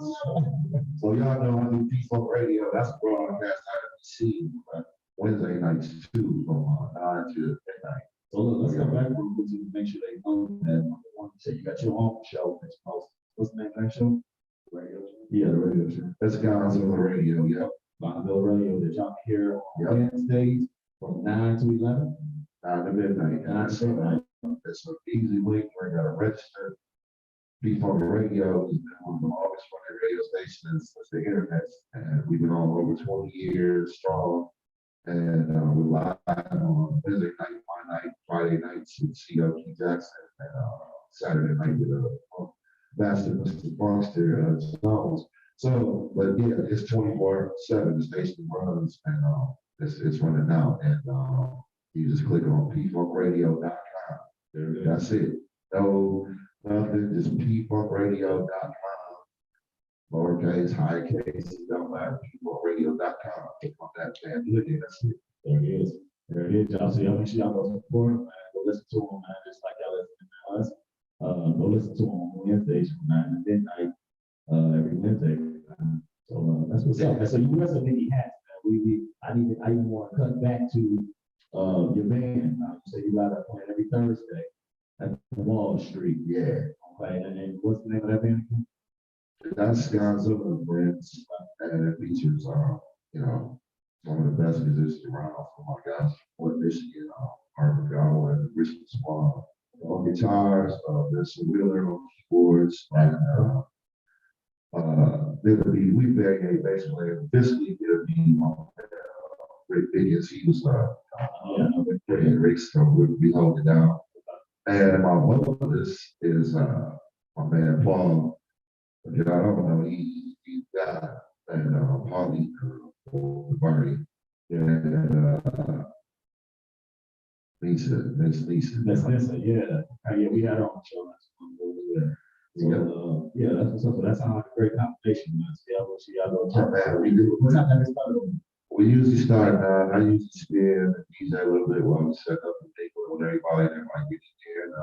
So y'all know I do P-Funk Radio. That's a broadcast out of the Wednesday nights too, from 9 to midnight. So let's go back to make sure they know that one say you got your own show. What's the name of that show? Radio show? Yeah, the radio show. That's Guys on the Radio, yeah. Bonneville Radio that y'all hear on Wednesdays from 9 to 11. 9 to midnight. 9 to midnight. It's an easy link where you got to register. P-Funk Radio has been one of the longest running radio stations since the internet, and we've been on over 20 years strong. And we're live on Wednesday night, my night, Friday nights with C.O. Jackson, and Saturday night with Master Mr. Foster Jones. So, but yeah, it's 24/7. The station runs, and it's running out. And you just click on pfunkradio.com. That's it. No, nothing. Just pfunkradio.com. Lowercase, high case, it don't matter. Pfunkradio.com. Click on that and look at that's it. There it is. There it is, y'all. So y'all make sure y'all go support them, man. Go listen to them, man. Just like y'all listen to us. Go listen to them on Wednesdays from 9 to midnight. Every Wednesday. So that's what's up. So you wear so many hats, man. I even want to cut back to your band. You say you got that playing every Thursday at Wall Street. Yeah. Okay. And what's the name of that band again? That's Godzilla and Friends, and it features some of the best musicians around from my guys from Michigan, Harvard Gallo and Richmond Swan. On guitars, there's some Wheeler on keyboards, and it'll be we variate basically. This week it'll be Rick Biggins. He was Rick Rick, so we'll be holding down. And my vocalist is my man Paul. I don't know, he died, and Holly, or Barney, and Lisa. That's Lisa, yeah. Yeah, we had her on the show last month. Yeah. So, yeah, that's what's up. So that's how a great combination was. Yeah, what time have we started? We usually start, I usually spin and DJ a little bit while we set up the day with everybody that might get in there. And,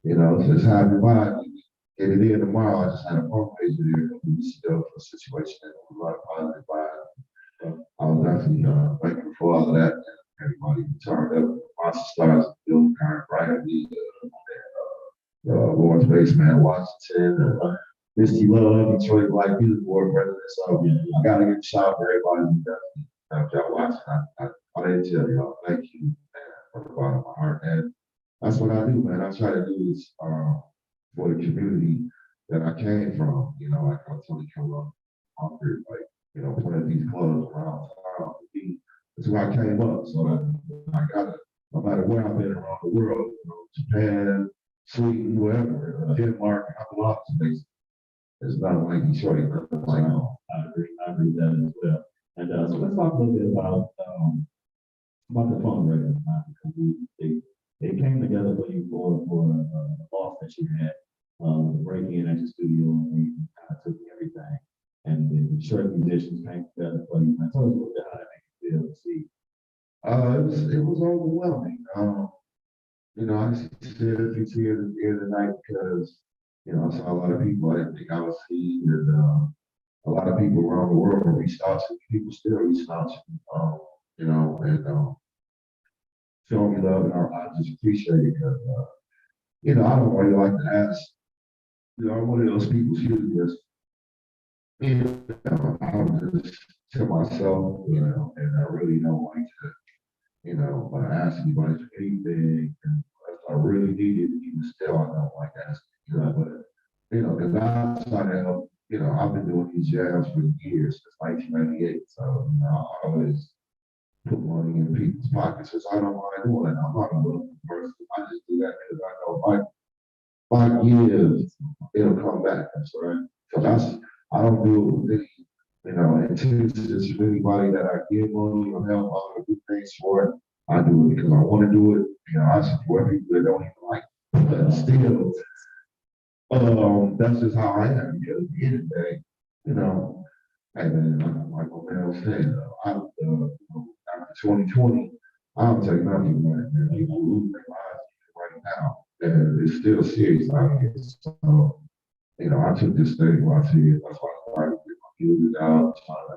you know, so it's how everybody get it in tomorrow. I just had a phone page there a couple weeks ago for a situation that was a lot of positive vibes. I was actually thankful for all of that. And everybody turned up. Lots of stars building kind of brightly. Lawrence Baseman, Washington, Misty Love, Detroit Black Music Board president. So I gotta get a shout out to everybody who y'all watching. I didn't tell y'all, thank you, man, from the bottom of my heart. And that's what I do, man. I try to do is for the community that I came from. You know, like I was telling you, like, you know, playing these clubs around town. That's where I came up. So I gotta, no matter where I've been around the world, you know, Japan, Sweden, wherever, Denmark, a couple of places. It's not like Detroit, but like, I agree with that as well. And so let's talk a little bit about the fundraiser, because they came together for you for the loss that you had, the break in at your studio, and they kind of took everything, and the Detroit musicians came together for you. Tell us a little bit how that made you feel to see. It was overwhelming. You know, I just shed a few tears at the end of the night because, you know, I saw a lot of people I didn't think I would see, and a lot of people around the world reached out to me. People still reach out to me, you know, and show me love, and I just appreciate it because, you know, I don't really like to ask. You know, I'm one of those people who just, you know, I'm just to myself, you know, and I really don't like to, you know, ask anybody for anything. And if I really need it, even still, I don't like asking, you know, but, you know, because I'm trying to help. You know, I've been doing these jams for years, since 1998. So, you know, I always put money in people's pockets, which I don't mind doing it. I'm not a wealthy person. I just do that because I know if I give, it'll come back. That's right. So I don't do it with any, you know, intentions for anybody that I give money or help or do things for it. I do it because I want to do it. You know, I support people that don't even like it. But still, that's just how I am. Because at the end of the day, you know, hey man, like my man was saying, after 2020, I don't take nothing, man. You know, losing their lives right now, and it's still serious out here. So, you know, I took this thing while I see it. That's why I started to get my music out, trying to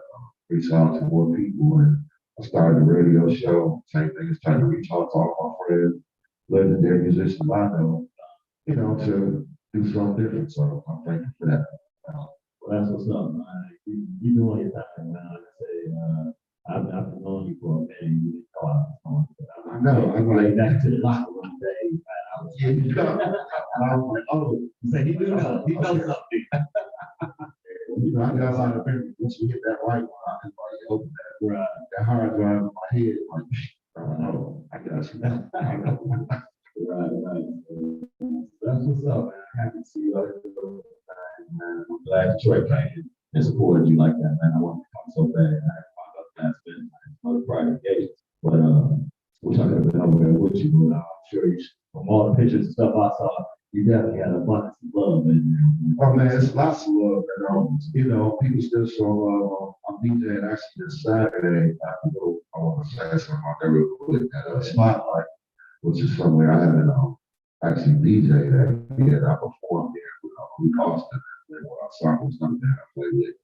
reach out to more people, and I started a radio show. Same thing as trying to reach out to all my friends, legendary musicians I know, you know, to do something different. So I'm thankful for that. Well, that's what's up, man. You doing your thing, man. Like I say, I've been knowing you for a minute. You didn't know I was on. I know. I'm like back to the locker room days, man. I was, Yeah, you know. and I was like, oh, you say he do know. He knows something. You know, I got a lot of memories. Once you hit that right one, I can like open that hard drive in my head. Like, I got you. I know. Right. That's what's up, man. Happy to see you out here, man. I'm glad Detroit came and supported you like that, man. I wanted to come so bad. I had to find out last minute, another private engagement. But wish I could have been over there with you, but I'm sure you, from all the pictures and stuff I saw, you definitely had abundance of love in there. Oh man, it's lots of love, and you know, people still show love. I'm DJing actually this Saturday. I want to say something out there real quick at Spotlight, which is somewhere I haven't actually DJ that yet. I performed there with Austin. When I saw was something that I played with.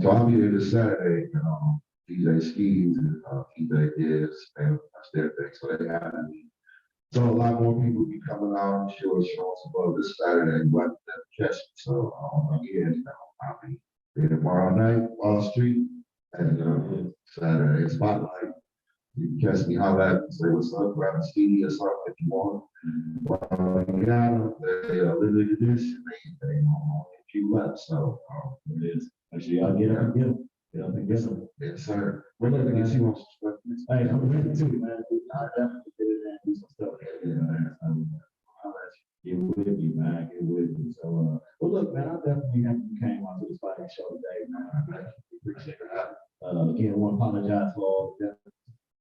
So I'll be there this Saturday, and DJ Skis and DJ Is, and that's their thing. So they have me. So a lot more people be coming out. I'm sure showing some love this Saturday, but catch me. So yeah, you know, I'll be there tomorrow night, Wall Street, and Saturday Spotlight. You can catch me, holler at me, say what's up, grab a CD or something if you want. You got they limited edition, they only a few left, so it is. Make sure y'all get up and get them. Get up and get them. Yes, sir. We're looking to get you on some stuff. Hey, I'm ready too, man. I definitely get in there and do some stuff. Yeah, man. I'll let you get with me, man. Get with me. So, well, look, man, I definitely have you came on to the Spivey Show today, man. appreciate that. Again, I want to apologize for all the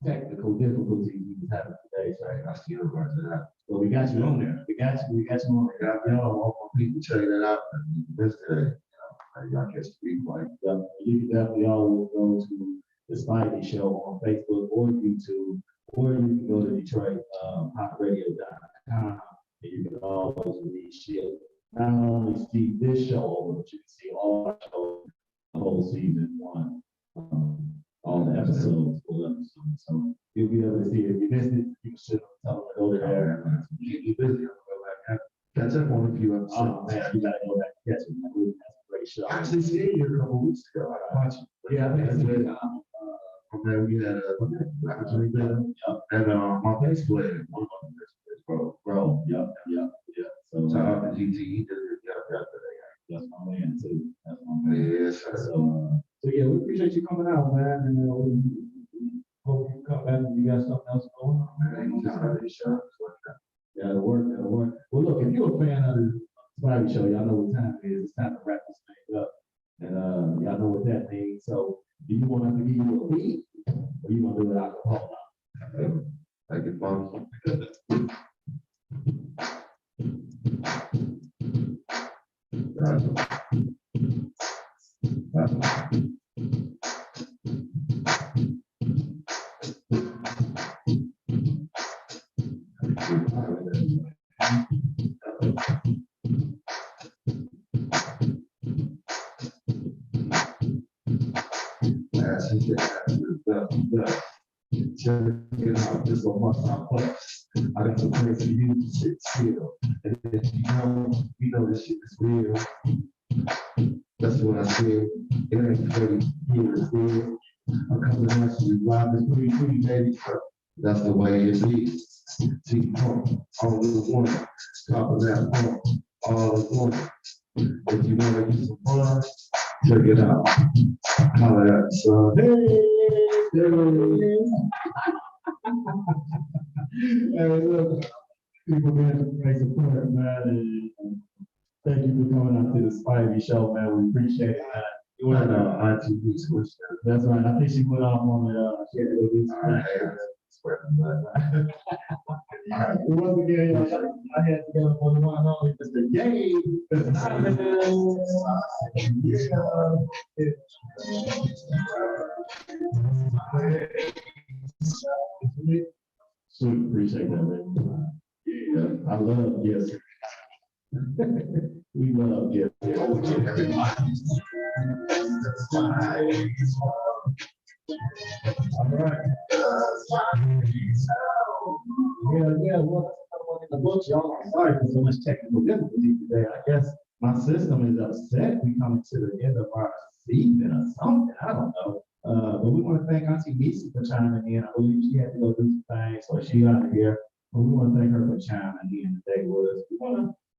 technical difficulties we was having today. So I still going to that. But we got you on there. We got you on there. You know, I want people to check that out. This today, y'all catch the replay. Yeah, you can definitely always go to the Spivey Show on Facebook or YouTube, or you can go to Detroit popradio.com, and you can always not only see this show, but you can see all our shows, the whole season one, all the episodes, full episodes. So you'll be able to see it. If you missed it, you should tell them to go there. You busy, catch up on a few episodes. Oh man, you gotta go back and catch it. That's a great show. I actually seen you a couple weeks ago. I watched it. Yeah, I think that's good. From there, we had my bass player, one of my bass players, bro. Yep. So shout out to GT. He did it. That's my man too. That's my man. Yes. So yeah, we appreciate you coming out, man, and we hope you come back and you got something else going on, man. Yeah, it'll work. Well, look, if you're a fan of the Spivey Show, y'all know what time it is. It's time to wrap this thing up, and y'all know what that means. So, do you want us to give you a beat, or you want to do it out the whole lot? Like it's fun. Just a month I got some place for you to sit still. And if you know this shit is real. That's what I said. It ain't pretty, here it's real. A couple of months we live is pretty, baby. That's the way it is. T-Pump, all in one. Top of that pump, all in one. If you wanna get some fun, check it out. Holla at son. Hey, look, people been great support, man. And thank you for coming out to the Spivey Show, man. We appreciate it, man. You want ITV switch? That's right. I think she went off on the she had to go do some once again, I had to go on the one and only Mr. Gabe Gonzalez. Sweet, appreciate that, man. Yeah, I love yes. We love yes. All right. Yeah. Well, in the books, y'all. I'm sorry for so much technical difficulty today. I guess my system is upset. We coming to the end of our season or something. I don't know. But we want to thank Auntie Misa for chiming in. I believe she had to go do some things, so she out of here. But we want to thank her for chiming in today with us.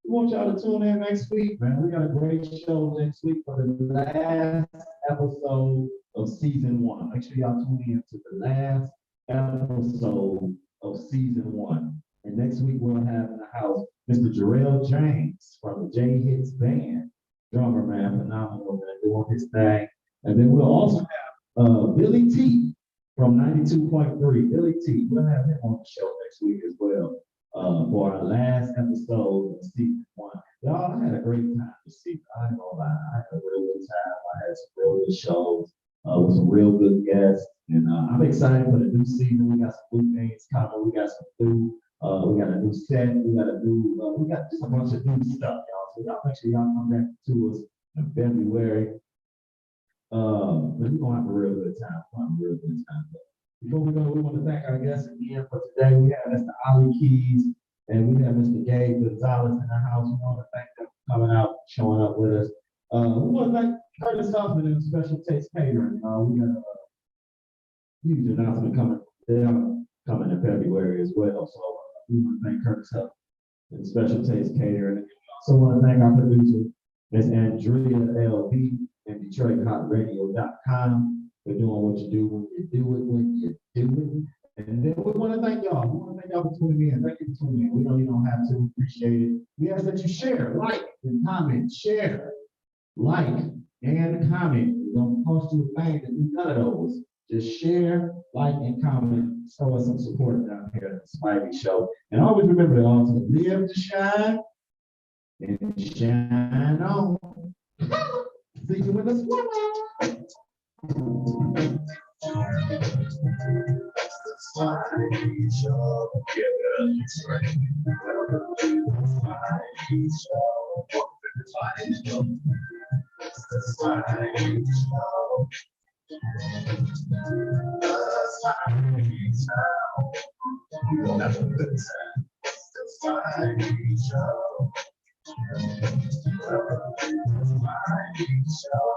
We want y'all to tune in next week, man. We got a great show next week for the last episode of season 1. Make sure y'all tune in to the last episode of season 1. And next week we'll have in the house Mr. Jarrell James from the J Hits Band. Drummer, man, phenomenal, man, doing his thing. And then we'll also have Billy T from 92.3. Billy T, we'll have him on the show next week as well. For our last episode of season 1. Y'all, I had a great time this season. I ain't gonna lie, I had a real good time. I had some real good shows with some real good guests. And I'm excited for the new season. We got some new things coming. We got some new, we got a new set. We got just a bunch of new stuff, y'all. So y'all make sure y'all come back to us in February. But we're gonna have a real good time. But before we go, we want to thank our guests again for today. We have Mr. Olle Keys and we have Mr. Gabe Gonzalez in the house. We want to thank them for coming out, showing up with us. We want to thank Curtis Huffman and Special Taste Catering. We got a huge announcement coming in February as well. So we want to thank Curtis Huffman and Special Taste Catering. And we also want to thank our producer, Ms. Andrea L.B. and DetroitHotRadio.com. For doing what you do when you do it. And then we want to thank y'all. We want to thank y'all for tuning in. Thank you for tuning in. We know you don't have to. Appreciate it. We ask that you share, like, and comment. Share, like, and comment It don't cost you a thing to do none of those. Just share, like, and comment. Show us some support down here at the Spivey Show. And always remember to also live to shine and shine on. See you in the swimmer. Spivey Show. Yeah, that's right. Welcome to the Spivey Show. Welcome to the Spivey Show. It's the Spivey Show. The Spivey Show. You don't have a good time. It's the Spivey Show. Welcome to the Spivey Show.